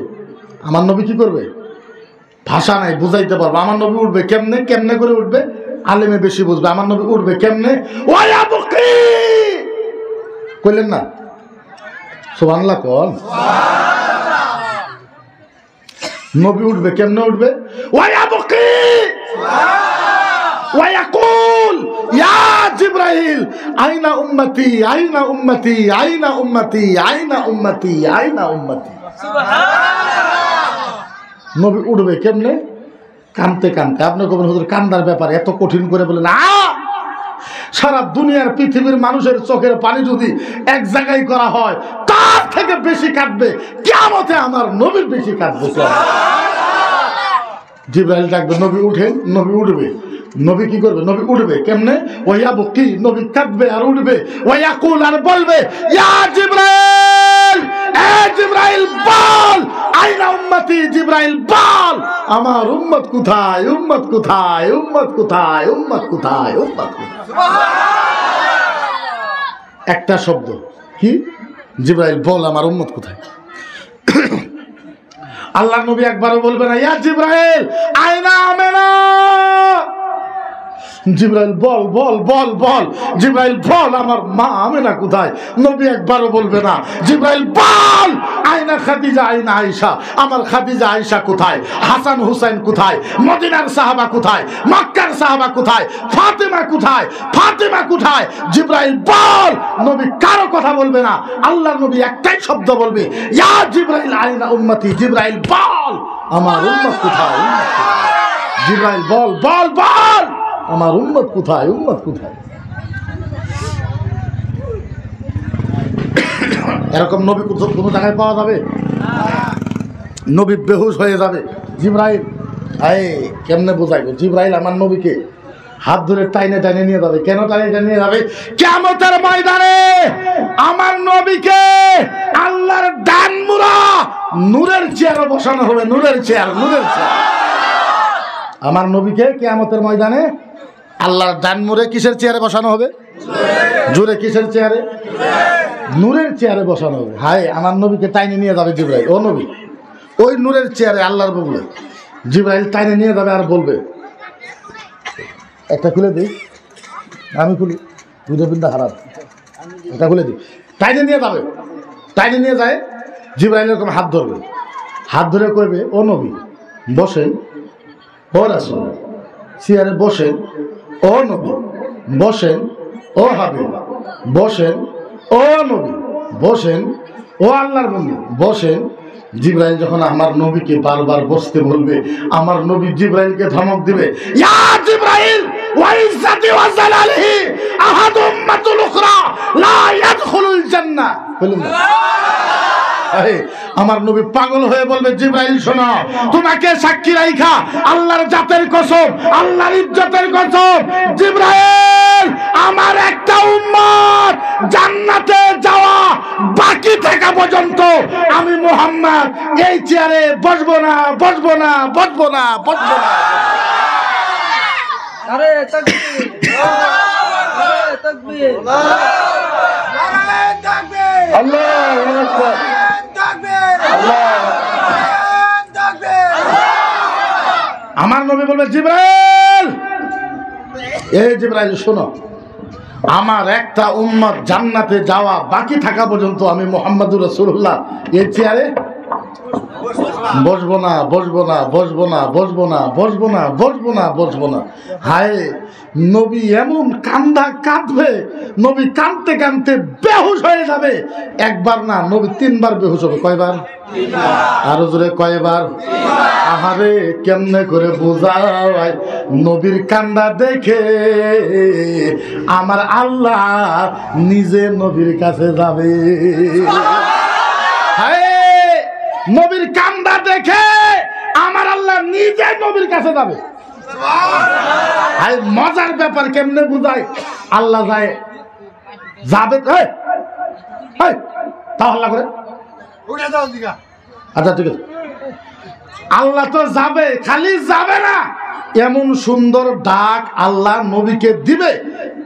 আমার নবী কি করবে? ভাষা নাই, বুঝাইতে পারবো। আমার নবী উঠবে কেমনে? কেমনে করে উঠবে? আলেমে বেশি বুঝবে। আমার নবী উঠবে কেমনে? ওয়া বুকি কইলেন না? সুবহানাল্লাহ কোন। নবী উঠবে কেমনে? উঠবে ওয়া বুকি ওয়া ইয়াকুল ইয়া জিবরাইল আইনা উম্মতি, আইনা উম্মতি, আইনা উম্মতি, আইনা উম্মতি, আইনা উম্মতি। নবী উঠবে কেমনে? কানতে কানতে। আপনি কবেন হুজুর কান্দার ব্যাপার এত কঠিন করে বলেন? সারা দুনিয়ার পৃথিবীর মানুষের চোখের পানি যদি এক জায়গায় করা হয়, তার থেকে বেশি কাটবে কিয়ামতে আমার নবীর বেশি কাটবে। জিবরাইল ডাকবে, নবী উঠেন। নবী উঠবে। নবী কি করবে? নবী উঠবে কেমনে? ওয়া বুকি, নবী কাঁদবে আর উঠবে। ওয়া ইয়াকুল, আর বলবে ইয়া জিবরাইল, এ জিবরাইল বল আইনা উম্মতি। জিবরাইল বল আমার উম্মত কোথায়, উম্মত কোথায়, উম্মত কোথায়, উম্মত কোথায়, উম্মত কোথায়। একটা শব্দ কি? জিবরাইল বল আমার উম্মত কোথায়। আল্লাহ নবী একবারও বলবে না ইয়া জিবরাইল আইনা আমেনা। জিবরাইল বল বল বল বল, জিবরাইল বল আমার মা আমেনা কোথায়। নবী একবারও বলবে না জিবরাইল বল আইনা খাদিজা, আইনা আয়েশা, আমার খাদিজা আয়েশা কোথায়, হাসান হুসাইন কোথায়, মদিনার সাহাবা কোথায়, মক্কার সাহাবা কোথায়, ফাতেমা কোথায়, ফাতেমা কোথায়। জিবরাইল বল। নবী কারো কথা বলবে না। আল্লাহর নবী একটাই শব্দ বলবে ইয়া জিবরাইল আইনা উম্মতি। জিবরাইল বল আমার উম্মত কোথায়, উম্মত কোথায়। জিবরাইল বল বল বল, আমার উম্মত কোথায়, উম্মত কোথায়? এরকম নবী কোনো জায়গায় পাওয়া যাবে? নবী বেহুশ হয়ে যাবে। জিবরাইল কেমনে বোঝাইবো? জিবরাইল আমার নবীকে হাত ধরে টাইনে টাইনে নিয়ে যাবে। কেন টাইনে নিয়ে যাবে? কিয়ামতের ময়দানে আমার নবীকে আল্লাহর ডান মুরা নূরের চেয়ারে বসানো হবে। নূরের চেয়ার, নূরের চেয়ার। আমার নবীকে কিয়ামতের ময়দানে আল্লাহর ডান মুরে কিসের চেয়ারে বসানো হবে? জোরে, কিসের চেয়ারে? নূরের চেয়ারে বসানো হবে। হায়, আমার নবীকে টাইনে নিয়ে যাবে জিবরাইল। ও নবী, ওই নূরের চেয়ারে আল্লাহর বলবে জিবরাইল টাইনে নিয়ে যাবে আর বলবে, একটা খুলে দিই, আমি খুলি, দুটো বিন্দা খারাপ, এটা খুলে দিই। টাইনে নিয়ে যাবে, টাইনে নিয়ে যায়। জিবরাইল এরকম হাত ধরবে, হাত ধরে কইবে, ও নবী বসেন, ও রাসূল চেয়ারে বসেন, ও নবী বসেন, ও হাবিব বসেন, ও নবী বসেন, ও আল্লাহর বন্ধু বসেন। জিবরাইল যখন আমার নবীকে বারবার বসতে বলবে, আমার নবী জিবরাইলকে ধমক দিবে, ইয়া জিবরাইল ওয়া ইজ্জাতি ওয়া জালালিহি আহাদ উম্মাতুল উখরা লা ইয়াদখুলুল জান্নাহ। বলুন না, আমার নবী পাগল হয়ে বলবে, জিবরাইল শোনো, তোমাকে সাক্ষী রাইখা আল্লাহর জাতের কসম, আল্লাহর ইজ্জতের কসম, জিবরাইল আমার একটা উম্মত জান্নাতে যাওয়া বাকি থাকা পর্যন্ত আমি মুহাম্মদ এই চেয়ারে বসবো না, বসবো না, বসবো না, বসবো না। আরে তাকবীর, আরে তাকবীর, নারে তাকবীর, আল্লাহু আকবার, তাকবীর, তাকবীর। আমার নবী বলবে, জিবরাইল, এই জিবরাইল শোনো, আমার একটা উম্মত জান্নাতে যাওয়া বাকি থাকা পর্যন্ত আমি মুহাম্মদুর রাসূলুল্লাহ এই চেয়ারে বসবো না, বসবো না, বসবো না, বসবো না, বসবো না, বসবো না, বসবো না। হায়, নবী এমন কান্দা কাঁদবে, নবী কাঁদতে কাঁদতে বেহুশ হয়ে যাবে। একবার না, নবী তিনবার বেহুশ হবে। কয়বার? আরো জোরে, কয়বার? আহারে, কেমনে করে বোঝায়? নবীর কান্দা দেখে আমার আল্লাহ নিজে নবীর কাছে যাবে। হায়, নবীর কান্দা দেখে আমার আল্লাহ নিজে নবীর কাছে যাবে। মজার ব্যাপার, কেমনে বুঝায়? আল্লাহ যায়, যাবে, তাহলে করে, আচ্ছা ঠিক আছে, আল্লাহ তো যাবে, খালি যাবে না, এমন সুন্দর ডাক আল্লাহ নবীকে দিবে,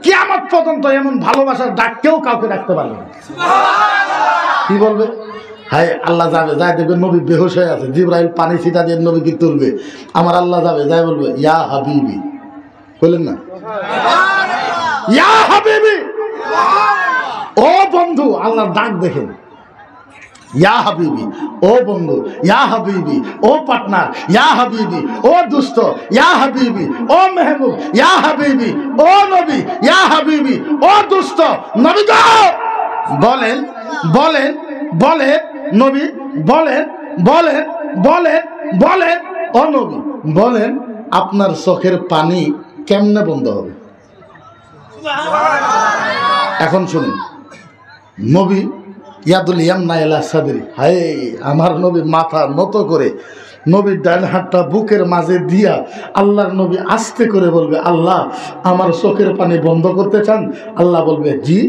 কিয়ামত পর্যন্ত এমন ভালোবাসার ডাক কেউ কাউকে রাখতে পারবে না। কি বলবে? হায়, আল্লাহ যাবে, যাই দেখবে নবী বেহুশ হয়ে আছে, জিবরাইল পানি ছিটা দিয়ে নবীকে তুলবে। আমার আল্লাহ যাবে, যাই বলবে, ইয়া হাবিবি, বললেন না, ইয়া হাবিবি, ও বন্ধু। আল্লাহর ডাক দেখেন, ইয়া হাবিবি, ও বন্ধু, ইয়া হাবিবি, ও পার্টনার, ইয়া হাবিবি, ও দুস্ত, ইয়া হাবিবি, ও মেহবুব, ইয়া হাবিবি, ও নবী, ইয়া হাবিবি, ও দুস্ত। নবী গো, বলেন বলেন বলেন, নবী বলেন বলেন বলেন বলেন, ও নবী বলেন, আপনার চোখের পানি কেমনে বন্ধ হবে? এখন শুনুন, নবী ইয়াদুল ইয়ামনা ইলা সাদরি, হায়, আমার নবী মাথা নত করে নবীর ডান হাতটা বুকের মাঝে দিয়া আল্লাহর নবী আস্তে করে বলবে, আল্লাহ আমার চোখের পানি বন্ধ করতে চান? আল্লাহ বলবে, জি,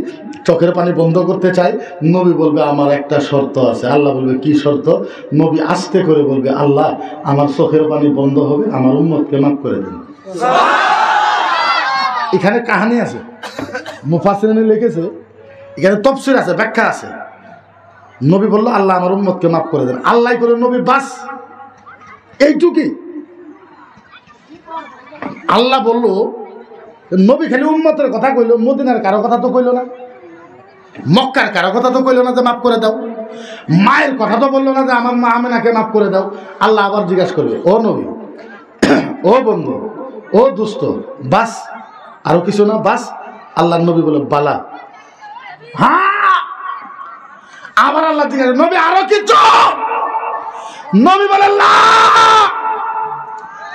চোখের পানি বন্ধ করতে চাই। নবী বলবে, আমার একটা শর্ত আছে। আল্লাহ বলবে, কি শর্ত? নবী আস্তে করে বলবে, আল্লাহ আমার চোখের পানি বন্ধ হবে, আমার উম্মতকে মাফ করে দেন। এখানে কাহিনী আছে, মুফাসসিরিনে লিখেছে, এখানে তাফসীর আছে, ব্যাখ্যা আছে। নবী বলল, আল্লাহ আমার উম্মতকে মাফ করে দেন। আল্লাহ করে নবী, বাস এইটুকুই। আল্লাহ বলল, নবী খালি উম্মতের কথা কইল, মদিনার কারো কথা তো কইল না, মক্কার কারো কথা তো কইল না যে মাফ করে দাও, মায়ের কথা তো বললো না যে আমার মা আমেনাকে মাফ করে দাও। আল্লাহ আবার জিজ্ঞাসা করবে, ও নবী, ও বন্ধু, ও দুস্থ, বাস আরো কিছু না? বাস? আল্লাহ নবী বলে, বালা, হ্যাঁ। আবার আল্লাহ জিজ্ঞাসা, নবী আরো কিছু? নবী বলে, না,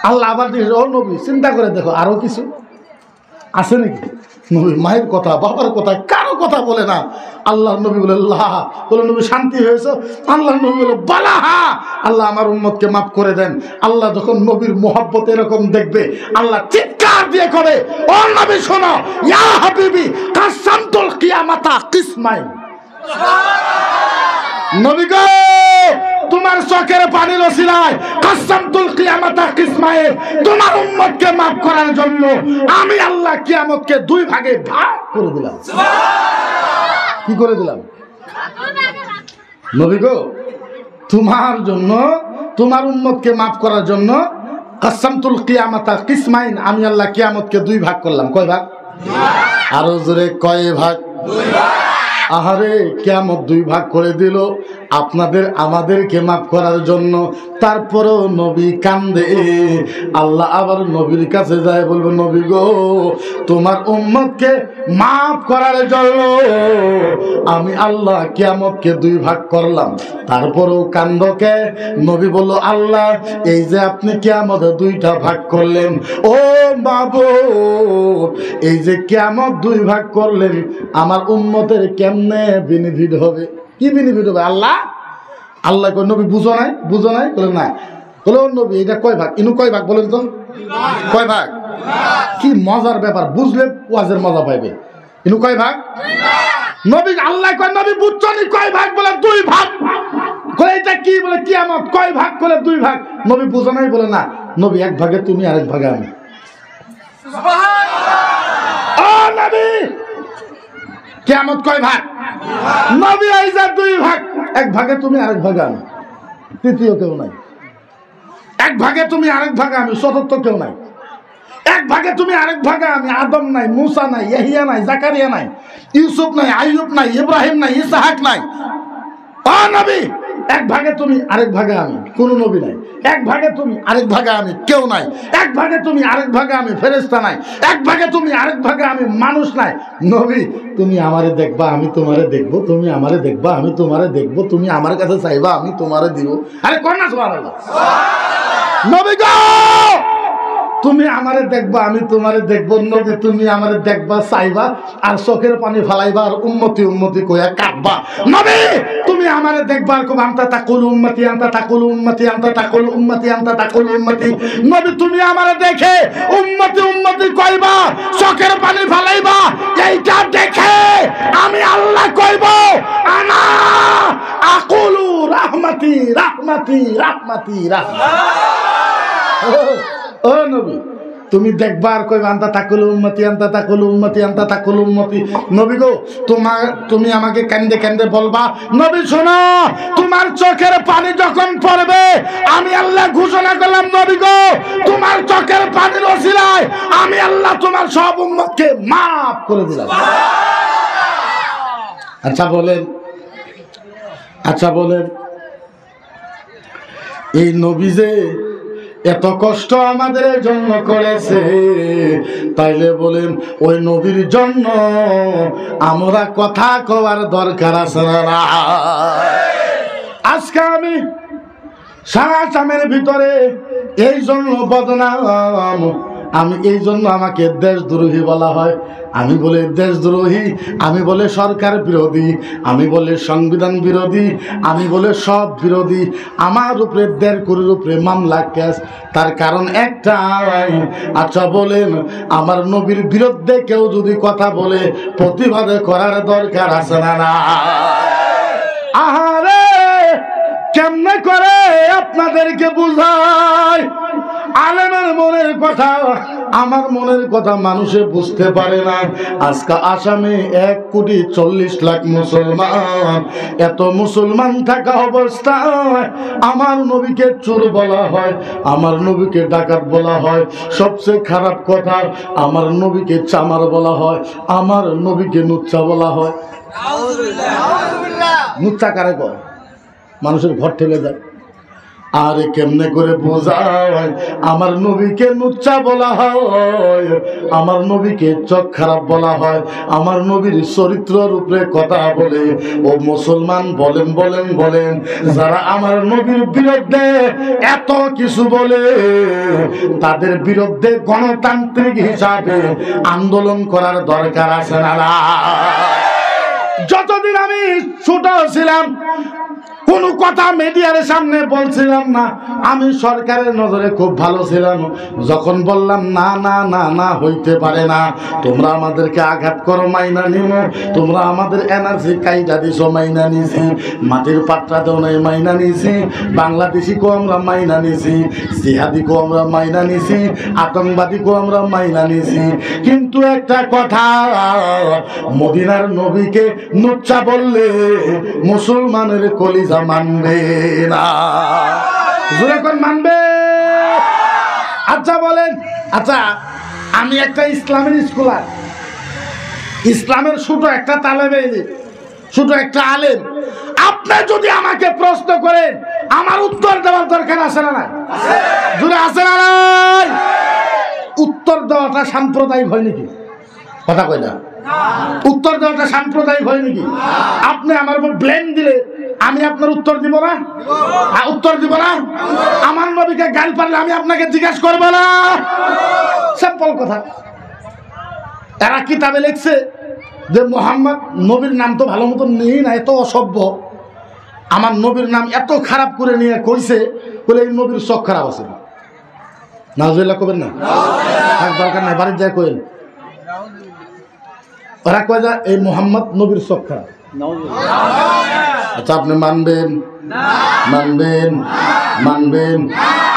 আল্লাহ আবার দিয়েছে ও নবী চিন্তা করে দেখো আরো কিছু আছে নাকি। নবী মায়ের কথা বাবার কথা কারো কথা বলে না। আল্লাহ নবী বলে আল্লাহ বলে নবী শান্তি হয়েছে। আল্লাহ নবী বলে বালাহা আল্লাহ আমার উম্মতকে মাফ করে দেন। আল্লাহ যখন নবীর মোহাব্বত এরকম দেখবে আল্লাহ চিৎকার দিয়ে করে ও নবী শোনো ইয়া হাবিবি কাসামতুল কিয়ামাতা কিসমাইন। নবী গো তোমার চোখের পানির ওসিলায় কাসামতুল কিয়ামাতা কিসমাইন তোমার উম্মতকে maaf করার জন্য আমি আল্লাহ কিয়ামতকে দুই ভাগে ভাগ করে দিলাম। কি করে দিলাম? নবী গো তোমার জন্য তোমার উম্মতকে maaf করার জন্য কাসামতুল কিয়ামাতা কিসমাইন আমি আল্লাহ কিয়ামতকে দুই ভাগ করলাম। কয় ভাগ? আরো জোরে কয় ভাগ? দুই ভাগ। আহারে কিয়ামত দুই ভাগ করে দিল আপনাদের আমাদেরকে মাফ করার জন্য। তারপরেও নবী কান্দে। আল্লাহ আবার নবীর কাছে যায় বলবে নবী গো তোমার উম্মতকে মাফ করার জন্য আমি আল্লাহ কিয়ামতকে দুই ভাগ করলাম। তারপরেও কান্দকে নবী বলল আল্লাহ এই যে আপনি কিয়ামতে দুইটা ভাগ করলেন ও মাবুদ এই যে কিয়ামত দুই ভাগ করলেন আমার উম্মতের কেমনে বেনিফিট হবে? কি বেনিফিট হবে? আল্লাহ আল্লাহ কই নবী বুঝো নাই বলেন না বলে নবী এটা কয় ভাগ? ইনু কয় ভাগ বলেন তো? কয় ভাগ? কি মজার ব্যাপার, বুঝলে ওয়াজের মজা পাইবে। ইনু কয় ভাগ? নবী আল্লাহ কয় নবী বুঝছো নি কয় ভাগ? বলে দুই ভাগ। কয় এটা কি? বলে কিয়ামত কয় ভাগ করে দুই ভাগ। নবী বুঝো নাই? বলে না নবী এক ভাগে তুমি আরেক ভাগে আমি। ও নবী কিয়ামত কয় ভাগ? নবী এই যে দুই ভাগ, এক ভাগে তুমি আরেক ভাগে আমি, তৃতীয় কেউ নাই। এক ভাগে তুমি আরেক ভাগে আমি, চতুর্থ কেউ নাই। এক ভাগে তুমি আরেক ভাগে আমি, আদম নাই, মুসা নাই, ইয়াহিয়া নাই, জাকারিয়া নাই, ইউসুফ নাই, আইয়ুব নাই, ইব্রাহিম নাই, ইসহাক নাই। ও নবী এক ভাগে তুমি আরেক ভাগে আমি, কোন নবী নাই। এক ভাগে তুমি আরেক ভাগে আমি, কেউ নাই। এক ভাগে তুমি আরেক ভাগে আমি, ফেরেশতা নাই। এক ভাগে তুমি আরেক ভাগে আমি, মানুষ নাই। নবী তুমি আমারে দেখবা আমি তোমারে দেখবো, তুমি আমারে দেখবা আমি তোমারে দেখবো, তুমি আমার কাছে চাইবা আমি তোমারে দিব। আরে কোন না সুবহানাল্লাহ। নবী গো তুমি আমারে দেখবা আমি তোমারে দেখবো। নবী তুমি আমারে দেখবা চাইবা আর চোখের পানি ফালাইবা আর উম্মতি উম্মতি কইয়া কাঁদবা। নবী তুমি আমারে দেখবা আর কইবা আনতা তাকুল উম্মতি আনতা তাকুল উম্মতি আনতা তাকুল উম্মতি আনতা তাকুল উম্মতি। নবী তুমি আমারে দেখে উম্মতি উম্মতি কইবা চোখের পানি ফালাইবা। এইটা দেখে আমি আল্লাহ কইব আনা আকুলু রাহমাতি রাহমাতি রাহমাতি রাহমাতি। ও নবী তুমি দেখবার কইবা আনতা তাকুল উম্মতি আনতা তাকুল উম্মতি আনতা তাকুল উম্মতি। নবী গো তুমি আমাকে কান্দে কান্দে বলবা নবী শোনো তোমার চোখের পানি যখন পড়বে আমি আল্লাহ ঘোষণা করলাম নবী গো তোমার চোখের পানির ওসিলায় আমি আল্লাহ তোমার সব উম্মতকে maaf করে দিলাম। আচ্ছা বলেন এই নবী যে এত কষ্ট আমাদের জন্য করেছে তাইলে বলেন ওই নবীর জন্য আমরা কথা কওয়ার দরকার আছে না? আজকে আমি সারা চামের ভিতরে এই জন্য বদনাম, আমি এই জন্য আমাকে দেশদ্রোহী বলা হয়। আমি বলে দেশদ্রোহী, আমি বলে সরকার বিরোধী, আমি বলে সংবিধান বিরোধী, আমি বলে সব বিরোধী। আমার উপরে 1.5 কোটির উপরে মামলা কেস, তার কারণ একটা। আচ্ছা বলেন আমার নবীর বিরুদ্ধে কেউ যদি কথা বলে প্রতিবাদ করার দরকার আছে না? আহারে কেমনে করে আপনাদেরকে বুঝায় আলেমের মনের কথা, আমার মনের কথা মানুষে বুঝতে পারে না। আজকে আসামে 1,40,00,000 মুসলমান, এত মুসলমান থাকা অবস্থায় আমার নবীকে চোর বলা হয়, আমার নবীকে ডাকাত বলা হয়, সবচেয়ে খারাপ কথা আমার নবীকে চামার বলা হয়, আমার নবীকে নুচ্চা বলা হয়। নুচ্চা কারে কয়? মানুষের ঘর ঠেলে যায়। আর কেমনে করে বোঝায় আমার নবীকে লুচ্চা বলা হয়, আমার নবীকে চোখ খারাপ বলা হয়, আমার নবীর চরিত্রের উপরে কথা বলে। ও মুসলমান বলেন বলেন বলেন, যারা আমার নবীর বিরুদ্ধে এত কিছু বলে তাদের বিরুদ্ধে গণতান্ত্রিক হিসাবে আন্দোলন করার দরকার আছে না? যতদিন আমি ছোট ছিলাম কোন কথা মিডিয়ার সামনে বলছিলাম না, আমি সরকারের নজরে খুব ভালো ছিলাম। যখন বললাম না না না না হইতে পারে না, তোমরা আমাদেরকে আঘাত করো মাইনা নিমো, তোমরা আমাদের এনার্জি কাইটা দিছো মাইনা নিছি, মাটির পাত্রা দেও নাই মাইনা নিছি, বাংলাদেশিকেও আমরা মাইনা নিছি, জিহাদিকেও আমরা মাইনা নিছি, আতঙ্কবাদীকেও আমরা মাইনা নিছি। কিন্তু একটা কথা, মদিনার নবীকে নুচ্চা বললে মুসলমানের কলিজা মানবে না। জোরে কোন মানবে? আচ্ছা বলেন, আচ্ছা আমি একটা ইসলামের স্কলার, ইসলামের ছোট একটা তালেবে ইলম, ছোট একটা আলেম, আপনি যদি আমাকে প্রশ্ন করেন আমার উত্তর দেওয়ার দরকার আছে না? জোরে আছে না? উত্তর দেওয়াটা সাম্প্রদায়িক হয় নাকি? কথা কই না। উত্তর দেওয়াটা সাম্প্রদায়িক হয় নাকি? আপনি আমার উপর ব্লেম দিলে আমি আপনার উত্তর দিব না? উত্তর দিব না? আমার নবীকে গাল পারলে আমি আপনাকে জিজ্ঞাসা করবো না? সিম্পল কথা। এরা কিতাবে লিখছে যে মোহাম্মদ নবীর নাম তো ভালো মতো নেই না, এত অসভ্য, আমার নবীর নাম এত খারাপ করে নিয়ে কইছে বলে এই নবীর চোখ খারাপ আছে। নাউজুবিল্লাহ কবেন না? দরকার নাই, বাড়ির যায় কইন। ওরা কয় যা এই মোহাম্মদ নবীর চোখ খারাপ। আচ্ছা আপনি মানবেন? মানবেন? মানবেন?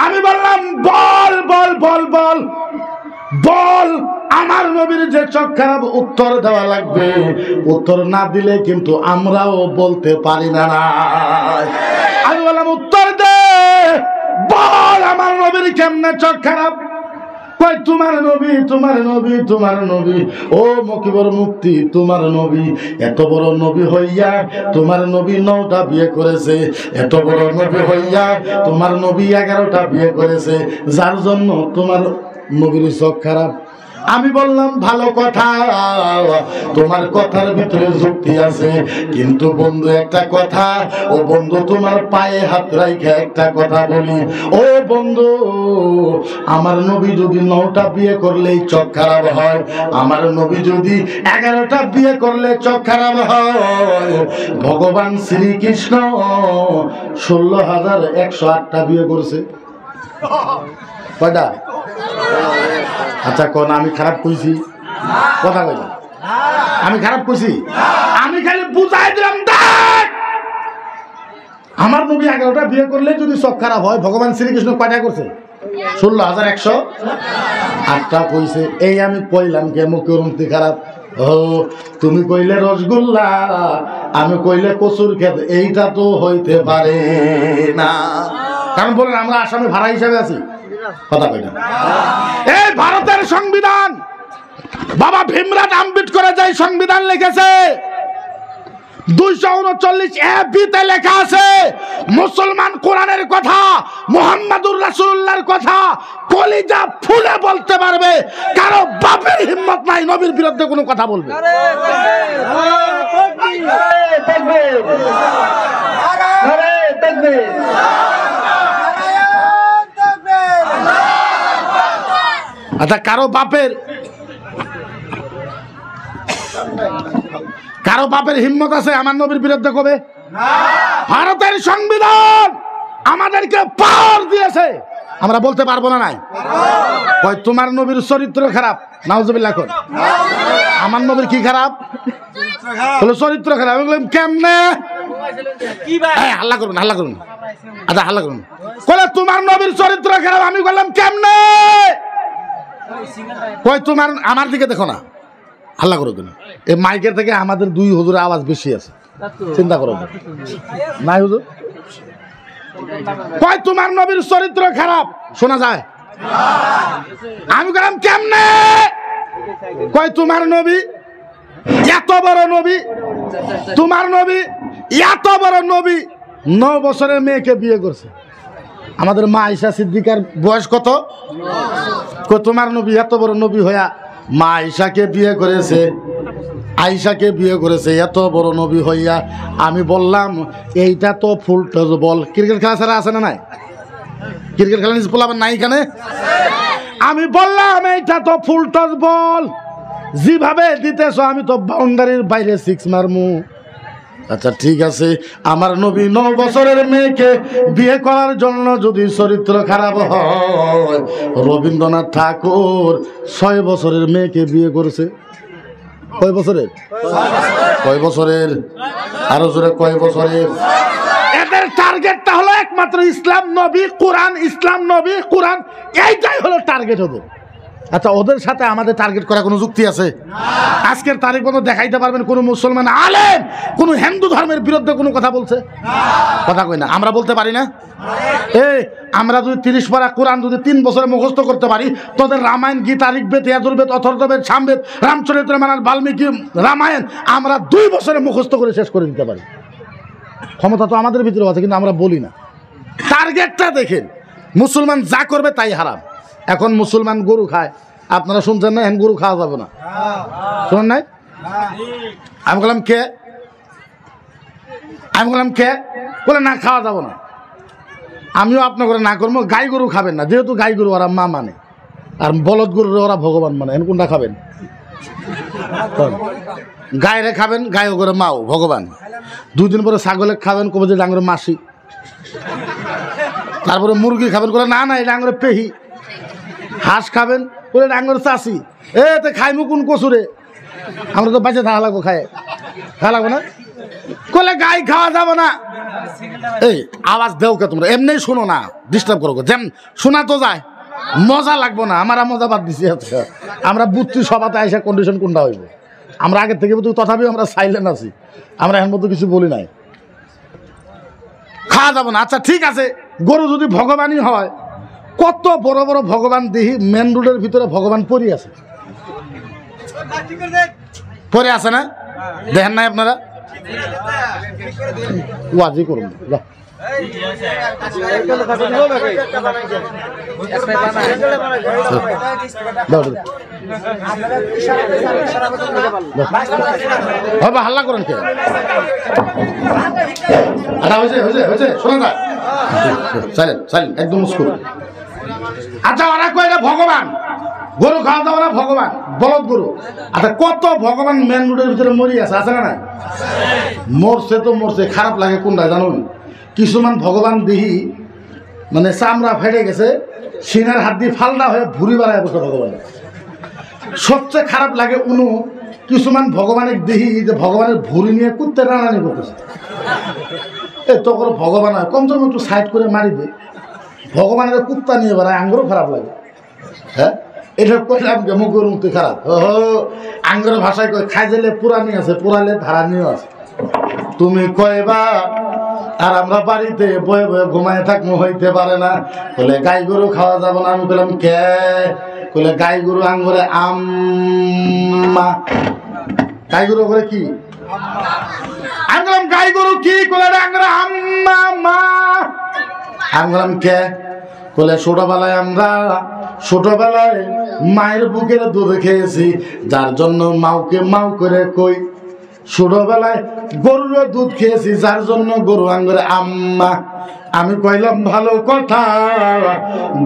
আমি বললাম বল বল বল বল বল, আমার নবীর যে চোখ খারাপ উত্তর দেওয়া লাগবে, উত্তর না দিলে কিন্তু আমরাও বলতে পারি না। আমি বললাম উত্তর দে, বল আমার নবীর কেমনে চোখ খারাপ? কই তোমার নবী, তোমার নবী, তোমার নবী, ও মকিবর মুক্তি, তোমার নবী এত বড় নবী হইয়া তোমার নবী 9টা বিয়ে করেছে, এত বড় নবী হইয়া তোমার নবী 11টা বিয়ে করেছে, যার জন্য তোমার নবীর চোখ খারাপ। আমি বললাম ভালো কথা, তোমার কথার ভিতরে যুক্তি আছে, কিন্তু বন্ধু একটা কথা, ও বন্ধু তোমার পায়ে হাত রাখে একটা কথা বলি, ও বন্ধু আমার নবী যদি 9টা বিয়ে করলেই চোখ খারাপ হয়, আমার নবী যদি 11টা বিয়ে করলে চোখ খারাপ হয়, ভগবান শ্রীকৃষ্ণ 16,108টা বিয়ে করছে। কয়টা? আচ্ছা কোন আমি খারাপ কইছি? কথা কই না, আমি খারাপ কইছি? আমি খালি বুঝাই দিলাম দেখ, আমার নবী 11টা বিয়ে করলে যদি চোখ খারাপ হয়, ভগবান শ্রীকৃষ্ণ কয়টা করছে? 16,108টা কইছে। এই আমি কইলাম কে মুখের উন্নতি খারাপ? ও তুমি কইলে রসগোল্লা, আমি কইলে কচুর খেত, এইটা তো হইতে পারে না। কারণ বলেন আমরা আসামে ভাড়া হিসাবে আছি। কথা কই না। এই ভারতের সংবিধান বাবা ভীমরাও আম্বেদকর যে সংবিধান লিখেছে 239A-B-তে লেখা আছে মুসলমান কোরআনের কথা, মুহাম্মাদুর রাসূলুল্লাহর কথা কলিজা ফুলে বলতে পারবে, কারো বাপের হিম্মত নাই নবীর বিরুদ্ধে কোনো কথা বলবে। আচ্ছা কারো বাপের হিম্মত আছে আমার নবীর বিরুদ্ধে কবে? ভারতের সংবিধান আমাদেরকে পাওয়ার দিয়েছে, আমরা বলতে পারবো না? নাই কই তোমার নবীর চরিত্র খারাপ, নাউজুবিল্লাহ কর। আমার নবীর কি খারাপ? বলে চরিত্র খারাপ। কেমনে? হাল্লা করুন, হাল্লা করুন। আচ্ছা হাল্লা করুন। বলে তোমার নবীর চরিত্র খারাপ। আমি বললাম কেমনে? কই তোমার, আমার দিকে দেখো না, হাল্লা করো কেন? এই মাইকের থেকে আমাদের 2 হুজুরের আওয়াজ বেশি আছে, চিন্তা করো নাই হুজুর? কই তোমার নবীর চরিত্র খারাপ, শোনা যায়? আমি বললাম কেমনে? কই তোমার নবী এত বড় নবী, তোমার নবী এত বড় নবী 9 বছরের মেয়েকে বিয়ে করছে। আমাদের মা আয়েশা সিদ্দিকার বয়স কত? তোমার নবী এত বড় নবী হইয়া মা আয়েশাকে বিয়ে করেছে, আয়েশাকে বিয়ে করেছে এত বড় নবী হইয়া। আমি বললাম এইটা তো ফুল টস বল। ক্রিকেট খেলা ছাড়া আছে না নাই? ক্রিকেট খেলা নিজ বললাম নাই এখানে। আমি বললাম এইটা তো ফুল টস বল, যেভাবে দিতেছ আমি তো বাউন্ডারির বাইরে সিক্স মারমু। আচ্ছা ঠিক আছে, আমার নবী 9 বছরের মেয়েকে বিয়ে করার জন্য যদি চরিত্র খারাপ হয়, রবীন্দ্রনাথ ঠাকুর 6 বছরের মেয়েকে বিয়ে করেছে। কয় বছরের? কয় বছরের? আরো জোরে কয় বছরের? এদের টার্গেটটা হলো একমাত্র ইসলাম নবী কোরআন, ইসলাম নবী কোরআন, এইটাই হলো টার্গেট ওদের। আচ্ছা ওদের সাথে আমাদের টার্গেট করা কোনো যুক্তি আছে? আজকের তারিখ মতো দেখাইতে পারবেন কোন মুসলমান আলেম কোন হিন্দু ধর্মের বিরুদ্ধে কোনো কথা বলছে? কথা কই না, আমরা বলতে পারি না? আমরা যদি 30 পারা কোরআন যদি 3 বছরে মুখস্থ করতে পারি, তোদের রামায়ণ, গীতা, ঋগ্বেদ, যজুর্বেদ, অথর্ববেদ, সামবেদ, রামচরিতমানস, বাল্মীকি রামায়ণ আমরা 2 বছরে মুখস্থ করে শেষ করে দিতে পারি। ক্ষমতা তো আমাদের ভিতরে আছে, কিন্তু আমরা বলি না। টার্গেটটা দেখেন, মুসলমান যা করবে তাই হারাম। এখন মুসলমান গরু খায়, আপনারা শুনছেন না? এখন গরু খাওয়া যাবে না, শোনেন নাই? আমি বললাম কে? আমি বললাম কে? বলে না খাওয়া যাবে না। আমিও আপনার করে না করবো। গাই গরু খাবেন না, যেহেতু গাই গরু ওরা মা মানে, আর বলদ গরু ওরা ভগবান মানে। এখন কোনটা খাবেন? গায়ে খাবেন, গায়ে করে মাও ভগবান। 2 দিন পরে ছাগলে খাবেন, কবে যে ডাঙ্গরে মাসি। তারপরে মুরগি খাবেন, করে না না এটা ডাঙ্গরে পেহি। হাঁস খাবেন, করে ডাঙ্গরে চাষি। তো খাইমু কোন কচুরে? আমরা তো বাঁচে থাকা লাগবো, খাওয়া লাগবো না। কলে গাই খাওয়া যাবে না। এই আওয়াজ দেও কে তোমরা? এমনি শোনো না, ডিস্টার্ব করো। যেন শোনা তো যায়, মজা লাগবো না। আমার মজা বাদ দিছি। আমরা বুদ্ধি সভাতে আইসা কন্ডিশন কোনটা হইব? আমরা আগের থেকে বুঝি, তথাপিও আমরা সাইলেন্ট আছি। আমরা এর মধ্যে কিছু বলি নাই। খাওয়া যাবো না। আচ্ছা ঠিক আছে, গরু যদি ভগবানই হয়, কত বড় বড় ভগবান দেখি মেন রোডের ভিতরে ভগবান পড়ে আছে, পড়ে আছে না? দেখেন নাই আপনারা? ওয়াজি করুন হবে, হাল্লা করেন কে? শোনা যায়? একদম মুস্কুর। আচ্ছা ওরা কয় এটা ভগবান, গরু খাওয়া যাবে না, ভগবান বলদ গরু। আচ্ছা কত ভগবান মেন রোডের ভিতরে মরি আছে, আছে না নাই? মরছে তো মরছে, খারাপ লাগে কোনটা জানুন? কিছুমান ভগবান দেখি মানে চামড়া ফেটে গেছে, সিনার হাত দিয়ে ফালদা হয়ে ভুড়ি বাড়ায় বসে ভগবান। সবচেয়ে খারাপ লাগে উনু কিছুমান ভগবানের দেখি যে ভগবানের ভুড়ি নিয়ে কুত্তে রানানি করতেছে। তখন ভগবান হয় কমসম একটু সাইড করে মারি দে, ভগবানের কুত্তা নিয়ে বেড়ায়, আঙ্গুরও খারাপ লাগে। হ্যাঁ এটা কইলাম যে মুখের মুক্তি খারাপ। আঙ্গুরের ভাষায় কয় খাইজেলে পুরানি আছে, পুরালে ধারানিও আছে। তুমি কয়বা আর আমরা বাড়িতে বয়ে বয়ে ঘুমায় থাকবো, হইতে পারে না। বলে গাই গরু খাওয়া যাবে না। আমি বললাম কে? বলে গাই গরু আঙ্গুরে আম্মা। গাই গরু করে কি? আমি বললাম গাই গরু কি? বলে আঙ্গুরে আম্মা মা। আমি বললাম কে? বলে ছোটবেলায় আমরা মায়ের বুকের দুধ খেয়েছি, যার জন্য মাউকে মাউ করে কই। ছোটবেলায় গরুর দুধ খেয়েছি, যার জন্য গরু আঙ্গুরে আম্মা। আমি কইলাম ভালো কথা,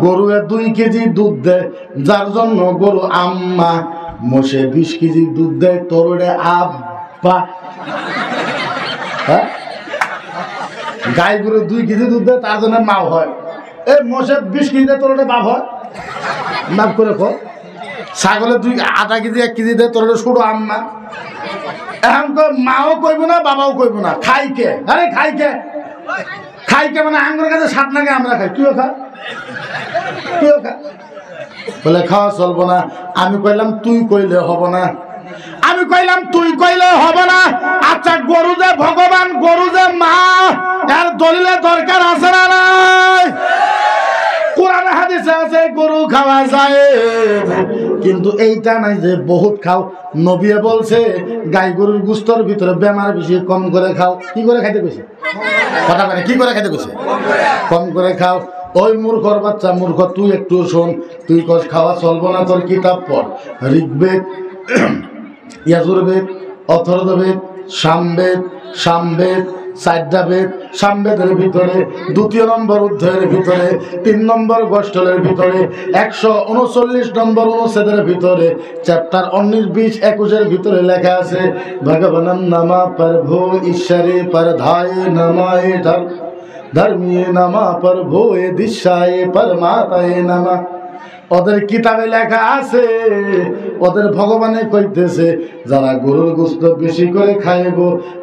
গরু 2 কেজি দুধ দেয়, যার জন্য গরু আম্মা। মোষে 20 কেজি দুধ দেয়, তোরে আব্বা। হ্যাঁ গাই গরু 2 কেজি দুধ দেয়, তার জন্য মাও হয়। মোষে 20 কেজি দেয়, তোরে বাপ হয়। মাপ করে কো। ছাগলে 2 কেজি 1 কেজি দেয়, তোরে ছোট আম্মা। এখন মাও কইব না, বাবাও কইব না, খাইকে। আরে খাইকে খাইকে মানে আঙ্গুরের কাছে সাত নাগে আমরা খাই, তুইও খা, তুইও খা। বলে খাওয়া চলবো না। আমি কইলাম তুই কইলে হব না। আমি কইলাম তুই কইলে হব না। আচ্ছা গরু যে ভগবান, গরু যে মা, এর দলিলে দরকার আছে না নাই? কোরআন হাদিসে আছে গরু খাওয়া যায়, কিন্তু এইটা নাই যে বহুত খাও। নবী বলছে গাই গরুর গুস্তর ভিতরে বেমার বেশি, কম করে খাও। কি করে খাইতে কইছে? কথা বলে কি করে খাইতে কইছে? কম করে খাও। ওই মূর্খর বাচ্চা, মূর্খ তুই একটু শোন, তুই কস খাওয়া চলবো না, তোর কিতাব পড়। ঋগ্বেদ, ইয়াজুর্বেদ, অথর্ববেদ, সামবেদ, সামবেদ, চারটা বেদ, সামবেদের ভিতরে 2 নম্বর অধ্যায়ের ভিতরে 3 নম্বর গোষ্ঠলের ভিতরে 139 নম্বর অনুচ্ছেদের ভিতরে চ্যাপ্টার 19, 20, 21 ভিতরে লেখা আছে ভগবান নামা প্রভু ঈশ্বরে পরধায় নমায় ধর্মীয় নামা প্রভু এ দিশায় পরমাতায় নামা। ওদের কিতাবে লেখা আছে, ওদের ভগবানে কইতেছে যারা গরুর গোশত বেশি করে খাইব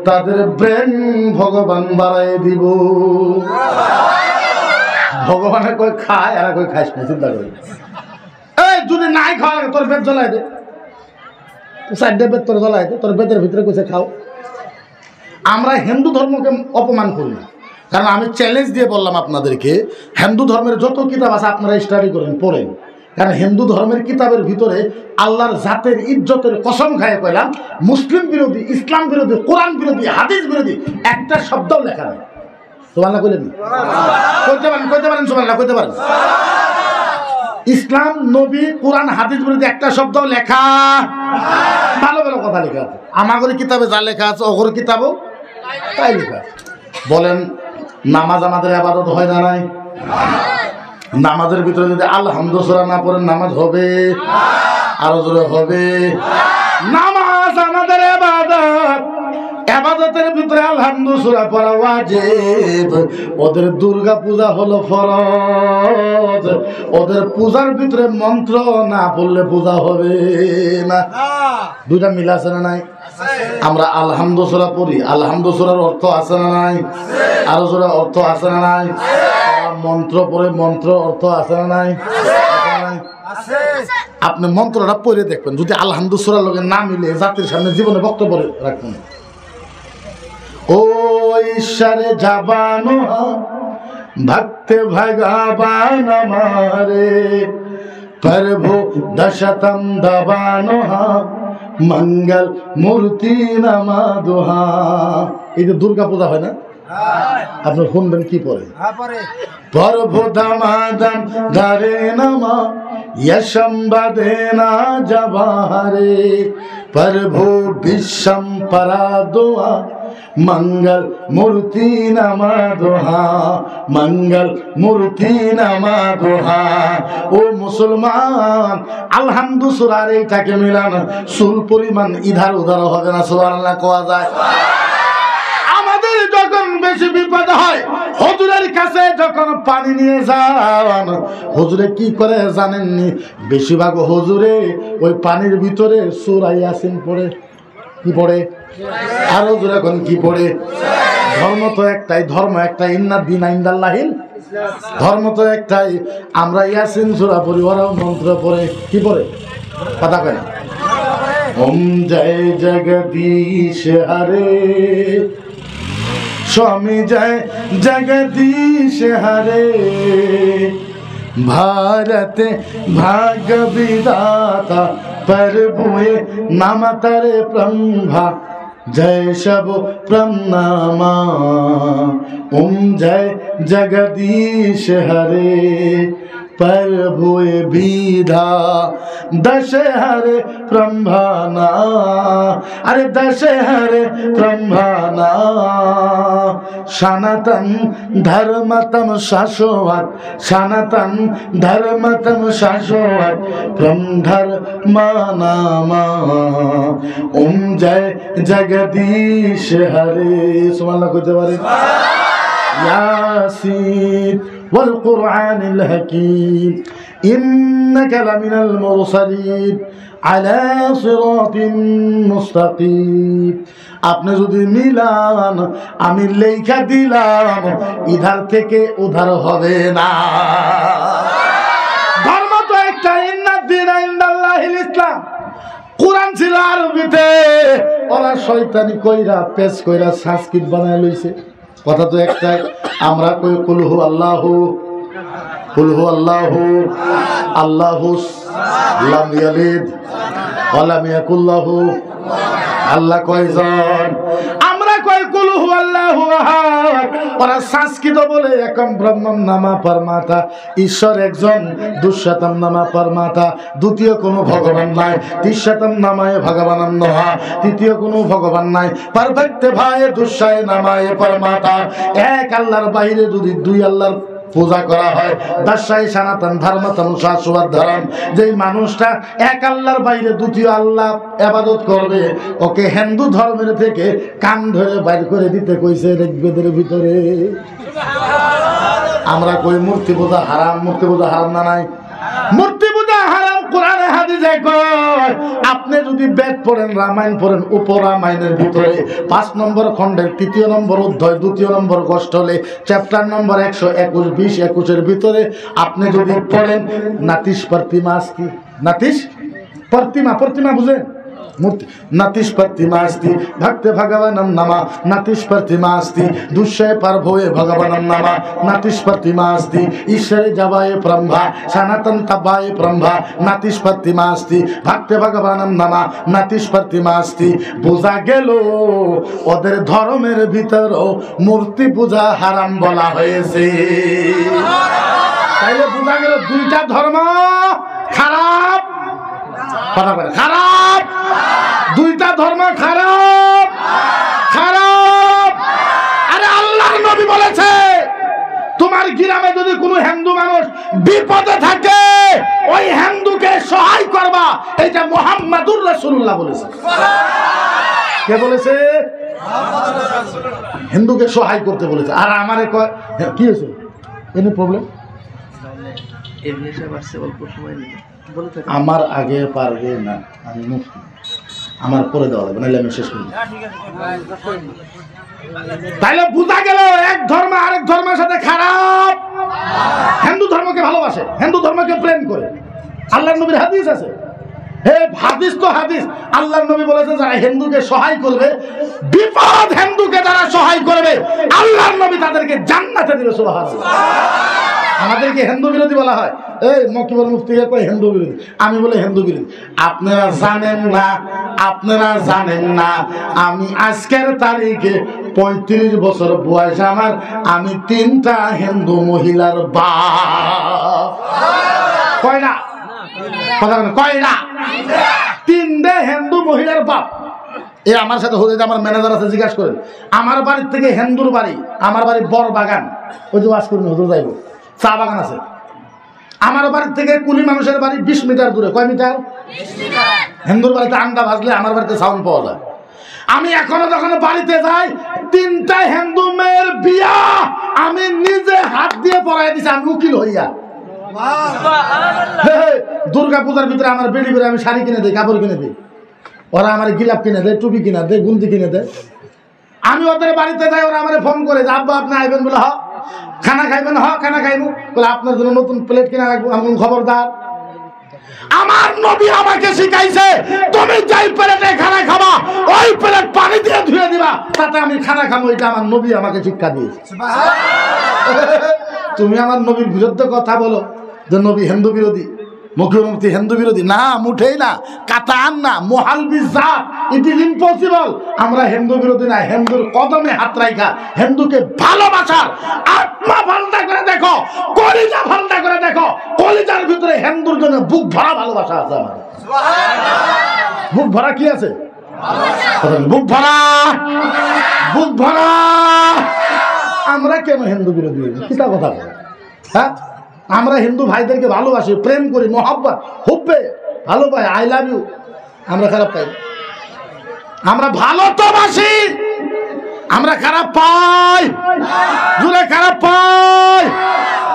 তাদের ব্রেন ভগবান বাড়াই দিব। ভগবানে কই খায় আর কই খাইস না, চিন্তা করি। এই যদি নাই খাওয়া তোর পেট জ্বলাই দে, চারটে পেট তোর জ্বলাই দে, তোর পেটের ভিতরে কইছে খাও। আমরা হিন্দু ধর্মকে অপমান করি না, কারণ আমি চ্যালেঞ্জ দিয়ে বললাম আপনাদেরকে হিন্দু ধর্মের যত কিতাব আছে আপনারা স্টাডি করেন, পড়েন। কারণ হিন্দু ধর্মের কিতাবের ভিতরে আল্লাহর জাতের ইজ্জতের কসম খায় কইলাম মুসলিম বিরোধী, ইসলাম বিরোধী, কোরআন বিরোধী, হাদিস বিরোধী একটা শব্দও লেখা নেই। সুবহানাল্লাহ কইলেন? কইতে পারেন সুবহানাল্লাহ কইতে পারেন? ইসলাম, নবী, কোরআন, হাদিস বিরোধী একটা শব্দও লেখা, ভালো ভালো কথা লেখা আছে। আমাদের কিতাবে যা লেখা আছে ওগর কিতাবও তাই লেখা। বলেন নামাজ আমাদের ইবাদত হয় না নাই? নামাজের ভিতরে যদি আলহামদুলিল্লাহ না পড়েন নামাজ হবে? আরো জোরে হবে। নামাজ আমাদের ইবাদত, ইবাদতের ভিতরে আলহামদুলিল্লাহ পড়া ওয়াজিব। ওদের দুর্গা পূজা হলো ফরজ, ওদের পূজার ভিতরে মন্ত্র না পড়লে পূজা হবে না। দুইটা মিল আছে না নাই? আমরা আলহামদুলিল্লাহ পড়ি, আলহামদুলিল্লাহর অর্থ আছে না নাই? আরো জোরে অর্থ আছে না নাই? মন্ত্র পড়ে মন্ত্র অর্থ আছে না নাই? আপনি মন্ত্রটা পড়ে দেখবেন, যদি আলহামদুলিল্লাহর লগে না মিলে জাতির সামনে জীবনে বক্তব্য রাখবেন। ও ঈশ্বরে জাবানো ভক্তে ভগবান আমারে প্রভু দশতম দবানো মঙ্গল মূর্তি নামা দোহা। এই যে দুর্গা পূজা হয় না, আপনি শুনবেন কি পরে? প্রভু দামাদম ধরে নামা यशंबदेना जवाहरे प्रभु विश्वम परा दोहा मंगल मूर्ति नमा दोहा मंगल मूर्ति नमा दोहा। ओ मुसलमान আলহামদু সূরার এইটাকে মিলান সুল পরিমাণ ইধার উধার হবে না, সুবহানাল্লাহ কোয়া যায়। আমাদের যখন বেশি বিপদ হয় হুজুরের কাছে যখন পানি নিয়ে যান, হুজুরে কি করে জানেননি? বেশিরভাগ হুজুরে ওই পানির ভিতরে সূরা ইয়াসিন পড়ে। কি পড়ে? আরো জোরে কোন কি পড়ে? ধর্ম তো একটাই, ধর্ম একটাই, ইন্না দীনা ইনদাল্লাহিল ধর্ম তো একটাই। আমরা ইয়াসিন সূরা পড়ি, ওরাও মন্ত্র পড়ে। কি পড়ে? কথা কয় না? ওম জয় জগদীশ হরে स्वामी जय जगदीश हरे भारत भाग विधाता प्रभुए नाम तरे ब्रह्मा जय शब प्रणामा। ओम जय जगदीश हरे प्रभुए विधा दशहरे ब्रह्मणा। अरे दशहरे ब्रह्मणा सनातन धर्मतम शाश्वत सनातन धर्मतम शाश्वत ब्रह्म धर्मनामा। ओम जय जगदीश हरे। सुबहानाल्लाह कहते पारे? यासीन वल कुरआनिल हकीम इन्नका लमिनल मुरसलीन আলা সিরাতিন মুস্তাকিম। আপনি যদি মিলান আমি লেখা দিলাম, ইধার থেকে উধার হবে না। ধর্ম তো একটা, ইন্না দীনা ইনদাল্লাহিল ইসলাম। কোরআন ছিল আরবিতে, ওরা শয়তানি কইরা পেশ কইরা সংস্কৃত বানায় লইছে। কথা তো একটাই, আমরা কই কুল হু আল্লাহু কুল হু আল্লাহু আল্লাহু লাম ইয়ালিদ ওয়া লাম ইয়াকুল লাহু। আল্লাহ কয়জন? আমরা কই কুল হু আল্লাহ আল্লাহু আহাদ। ওরা সংস্কৃত বলে একম ব্রহ্মম নামা পরমাতা, ঈশ্বর একজন, দুঃশতম নামা পরমাতা, দ্বিতীয় কোনো ভগবান নাই, তিঃশতম নামায় ভগবানম নমঃ, তৃতীয় কোনো ভগবান নাই, পারফেক্ট ভাই দুঃশায় নামায় পরমাতা। এক আল্লাহর বাইরে যদি দুই আল্লাহর পূজা করা হয়, দাসাই সনাতন ধর্মতম শাশ্বত ধর্ম, যেই মানুষটা এক আল্লাহর বাইরে দ্বিতীয় আল্লাহ ইবাদত করবে, ওকে হিন্দু ধর্মের থেকে কান ধরে বাইর করে দিতে কইছে ঋগ্বেদের ভিতরে। আমরা কই মূর্তি পূজা হারাম, মূর্তি পূজা হারাম না নাই? মূর্তি পূজা হারাম কোরআনে হাদিসে কয়। আপনি যদি বেদ পড়েন, রামায়ণ পড়েন, উপরামায়ণের ভিতরে 5 নম্বর খণ্ডের 3 নম্বর অধ্যায় 2 নম্বর কষ্টলে চ্যাপ্টার নম্বর 121, 20, 21 ভিতরে আপনি যদি পড়েন, নাতিশ প্রতিমা আস্তি, নাতিশ প্রতিমা, প্রতিমা বুঝেন? মূর্তি। নাতিশ প্রতিমা আস্তি ভক্তে ভগবানম নামা, নাতিশ প্রতিমা আস্তি দুঃশয় পার্ভয়ে ভগবানম নামা, নাতিশ প্রতিমা আস্তি ঈশ্বরে জবায় ব্রহ্মা সনাতন তবায় ব্রহ্মা, নাতিশ প্রতিমা আস্তি ভক্তে ভগবানম নামা, নাতিশ প্রতিমা আস্তি। বোঝা গেল ওদের ধর্মের ভিতরও মূর্তি পূজা হারাম বলা হয়েছে। তাইলে বোঝা গেল দুইটা ধর্ম খারাপ, খারাপ, দুইটা ধর্ম খারাপ, খারাপ। আরে আল্লাহর নবী বলেছে, তোমার গ্রামে যদি কোনো হিন্দু মানুষ বিপদে থাকে, ওই হিন্দুকে সহায় করবা, এটা মুহাম্মাদুর রাসূলুল্লাহ বলেছে। কে বলেছে? হিন্দুকে সহায় করতে বলেছে। আর আমারে কি হয়েছে? এনে প্রবলেম আমার আগে পারবে না, আমি মুক্তি, আমার পরে দেওয়া লাগবে, নাহলে আমি শেষ করি। তাইলে বোঝা গেল এক ধর্ম আরেক ধর্মের সাথে খারাপ। হিন্দু ধর্মকে ভালোবাসে, হিন্দু ধর্মকে প্রেম করে। আল্লাহর নবীর হাদিস আছে, হে হাদিস তো হাদিস, আল্লাহর নবী বলেছে যারা হিন্দুকে সহায় করবে, বিপদ হিন্দুকে যারা সহায় করবে, আল্লাহর নবী তাদেরকে জান্নাতে দিবে। সুবহানাল্লাহ। আমাদেরকে হিন্দু বিরোধী বলা হয়, এই মকিবুল মুফতিকে কয় হিন্দু বিরোধী, আমি বলে হিন্দু বিরোধী। আপনারা জানেন না, আপনারা জানেন না, আমি আজকের তারিখে 35 বছর বয়স আমার, আমি 3টা হিন্দু মহিলার বাপ। কয়টা? কথা বলেন, কয়টা? 3টে হিন্দু মহিলার বাপ। এ আমার সাথে হতে, আমার ম্যানেজার আছে, জিজ্ঞাসা করেন। আমার বাড়ির থেকে হিন্দুর বাড়ি, আমার বাড়ি বড় বাগান, ওই যে ওয়াজ করুন হুজুর যাইব, চা বাগান আছে। আমার বাড়ির থেকে কুলি মানুষের বাড়ি 20 মিটার দূরে। কয় মিটার? হিন্দুর বাড়িতে আন্ডা ভাজলে আমার বাড়িতে সাউন্ড পাওয়া যায়। আমি এখনো যখন বাড়িতে যাই, 3টা হিন্দু মেয়ের বিয়া আমি নিজে হাত দিয়ে পড়াই দিছি, আমি উকিল হইয়া। দুর্গা পূজার ভিতরে আমার বেড়ি করে আমি শাড়ি কিনে দিই, কাপড় কিনে দিই, ওরা আমার গিলাপ কিনে দেয়, টুপি কিনে দেয়, গুন্দি কিনে দেয়। আমি ওদের বাড়িতে যাই, ওরা আমার ফোন করে যে আব্বা আপনি আইবেন, বলে হ। খানা খাইবেন? হ, খানা খাইবো। বলে আপনার জন্য নতুন প্লেট কিনা রাখবো। আমি খবরদার, আমার নবী আমাকে শিখাইছে, তুমি যাই প্লেটে খানা খাবা, ওই প্লেট পানি দিয়ে ধুয়ে দিবা, তাতে আমি খানা খাবো। এটা আমার নবী আমাকে শিক্ষা দিয়েছে। তুমি আমার নবীর বিরুদ্ধে কথা বলো যে নবী হিন্দু বিরোধী, মুখ্যমন্ত্রী হিন্দু বিরোধী। না, মুঠেই না, কাতান না, মোহাল বিজাত, ইট ইজ ইম্পসিবল। আমরা হিন্দু বিরোধী না, হিন্দুর কদমে হাত রাখা, হিন্দুকে ভালোবাসার আত্মা ভালটা করে দেখো, কলিজা ভালটা করে দেখো, কলিজার ভিতরে হিন্দুর জন্য বুক ভরা ভালোবাসা আছে। আমার বুক ভরা কি আছে? বুক ভরা, বুক ভরা। আমরা কেন হিন্দু বিরোধী? কিতা কথা বলে? হ্যাঁ, আমরা হিন্দু ভাইদেরকে ভালোবাসি, প্রেম করি, মহব্বত হুব্বে ভালো পাই, আই লাভ ইউ। আমরা খারাপ পাই? আমরা ভালো তো বাসি, আমরা খারাপ পাই, জুড়ে খারাপ পাই।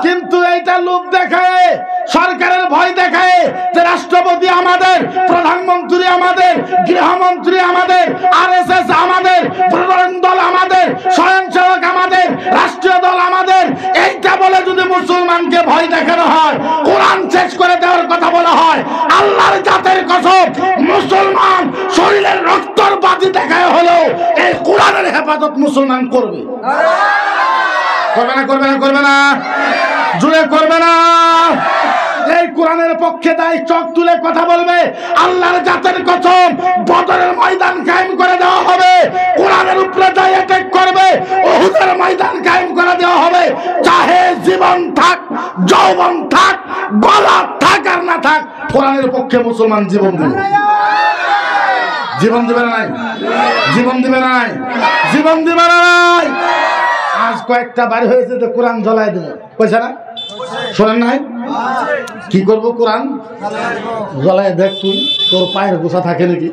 কিন্তু এইটা লোভ দেখায়, সরকারের ভয় দেখায় যে রাষ্ট্রপতি আমাদের, প্রধানমন্ত্রী আমাদের, গৃহমন্ত্রী আমাদের, RSS আমাদের, প্রধান দল আমাদের, স্বয়ংসেবক আমাদের, রাষ্ট্রীয় দল আমাদের। এইটা বলে যদি মুসলমানকে ভয় দেখানো হয়, কোরআন শেষ করে দেওয়ার কথা বলা হয়, আল্লাহর জাতের কসম, মুসলমান শরীরের রক্তর বাজি দেখায় হলেও এই কোরআনের হেফাজত মুসলমান করবে। করবে না? করবে না? করবে না? জুড়ে করবে না? এই কোরআনের পক্ষে দায় চোখ তুলে কথা বলবে। আল্লাহর জাতের কসম, বদরের ময়দান কায়েম করে দেওয়া হবে। কোরআনের উপরে দায় অ্যাটাক করবে, যৌবন থাক, গলা থাক আর না থাক, কোরআনের পক্ষে মুসলমান জীবন দিবে। জীবন দিবে না নাই? জীবন দিবে না নাই? জীবন দিবে না নাই? আজ কয়েকটা বাড়ি হয়েছে তো কোরআন জ্বলাই দেবো, পয়সা না শোনেন নাই? কি করবো? কোরআন জ্বলাই দেখ, তুই তোর পায়ের গোছা থাকে নাকি?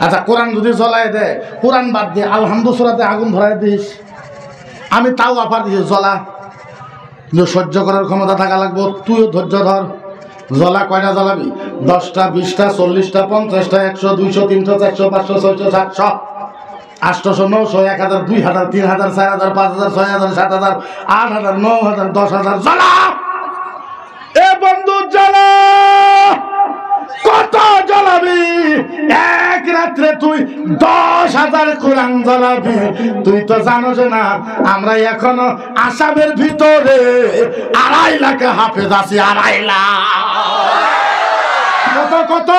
আচ্ছা, কোরআন যদি জ্বলাই দেয়, কোরআন বাদ দিয়ে আলহামদুলিল্লাহতে আগুন ধরাই দিস, আমি তাও আপার দিস জ্বলা, সহ্য করার ক্ষমতা থাকা লাগবো। তুইও ধৈর্য ধর। জ্বলা কয়টা জ্বলাবি? 10টা, 20টা, 40টা, 50টা, 100, 200, 300, 400, 500, 600, 700, 800, 900, 1000, 2000, 3000, 4000, 5000, 6000, 7000, 8000, 9000, 10000 জ্বলা। এ বন্ধু জ্বলা, কত জ্বলাবি? এক রাত্রে তুই 10,000 কোরআন জ্বলাবি। তুই তো জানোস না আমরা এখনো আসামের ভিতরে 2.5 লাখ হাফেজ আছি। 2.5 লাখ। কত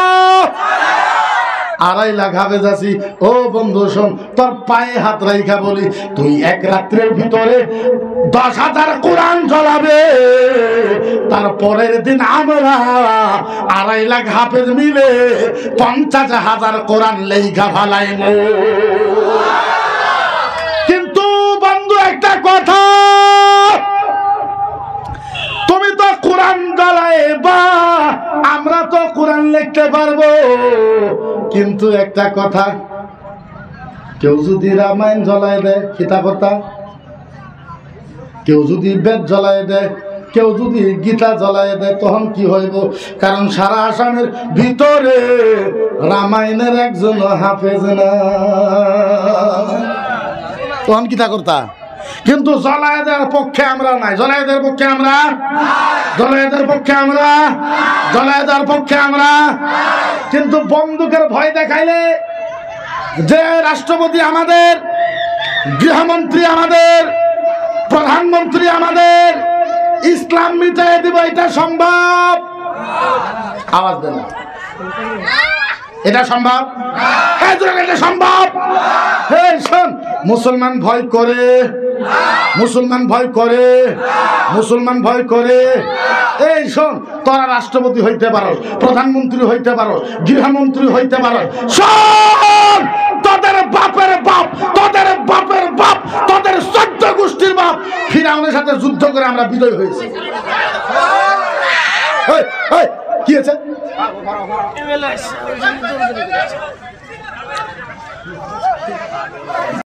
2.5 লাখ হাফেজ আছি। ও বন্ধু শোন, তোর পায়ে হাত রাইখা বলি, তুই এক রাত্রের ভিতরে 10,000 কোরআন জ্বলাবে, তারপরের দিন আমরা 2.5 লাখ হাফেজ মিলে 50,000 কোরআন লেখা ফালাইব। কিন্তু বন্ধু একটা কথা, তুমি তো কোরআন জ্বলাইবা, আমরা তো কোরআন লিখতে পারবো, কিন্তু একটা কথা, কেউ যদি রামায়ণ জ্বলাই দেয়, কিতাবতা, কেউ যদি বেদ জ্বলাই দেয়, কেউ যদি গীতা জ্বলাই দেয়, তখন কি হইব? কারণ সারা আসামের ভিতরে রামায়ণের একজন হাফেজ না, তখন কিতা করতা? কিন্তু জ্বলাই দেওয়ার পক্ষে আমরা নাই। জ্বলাই দেওয়ার পক্ষে আমরা, জ্বলাই দেওয়ার পক্ষে আমরা, জ্বলাই দেওয়ার পক্ষে আমরা। কিন্তু বন্দুকের ভয় দেখাইলে যে রাষ্ট্রপতি আমাদের, গৃহমন্ত্রী আমাদের, প্রধানমন্ত্রী আমাদের ইসলাম মিটাই দিব, এটা সম্ভব? আওয়াজ দেন, এটা সম্ভব? এটা সম্ভব? শোন, মুসলমান ভয় করে, মুসলমান ভয় করে, মুসলমান ভয় করে। এই শোন, তোরা রাষ্ট্রপতি হইতে পারো, প্রধানমন্ত্রী হইতে পারো, গৃহমন্ত্রী হইতে পারো, শোন, তোদের বাপের বাপ, তোদের বাপের বাপ, তোদের 14 গোষ্ঠীর বাপ ফিরআউনের সাথে যুদ্ধ করে আমরা বিজয় হয়েছি। কি আছে?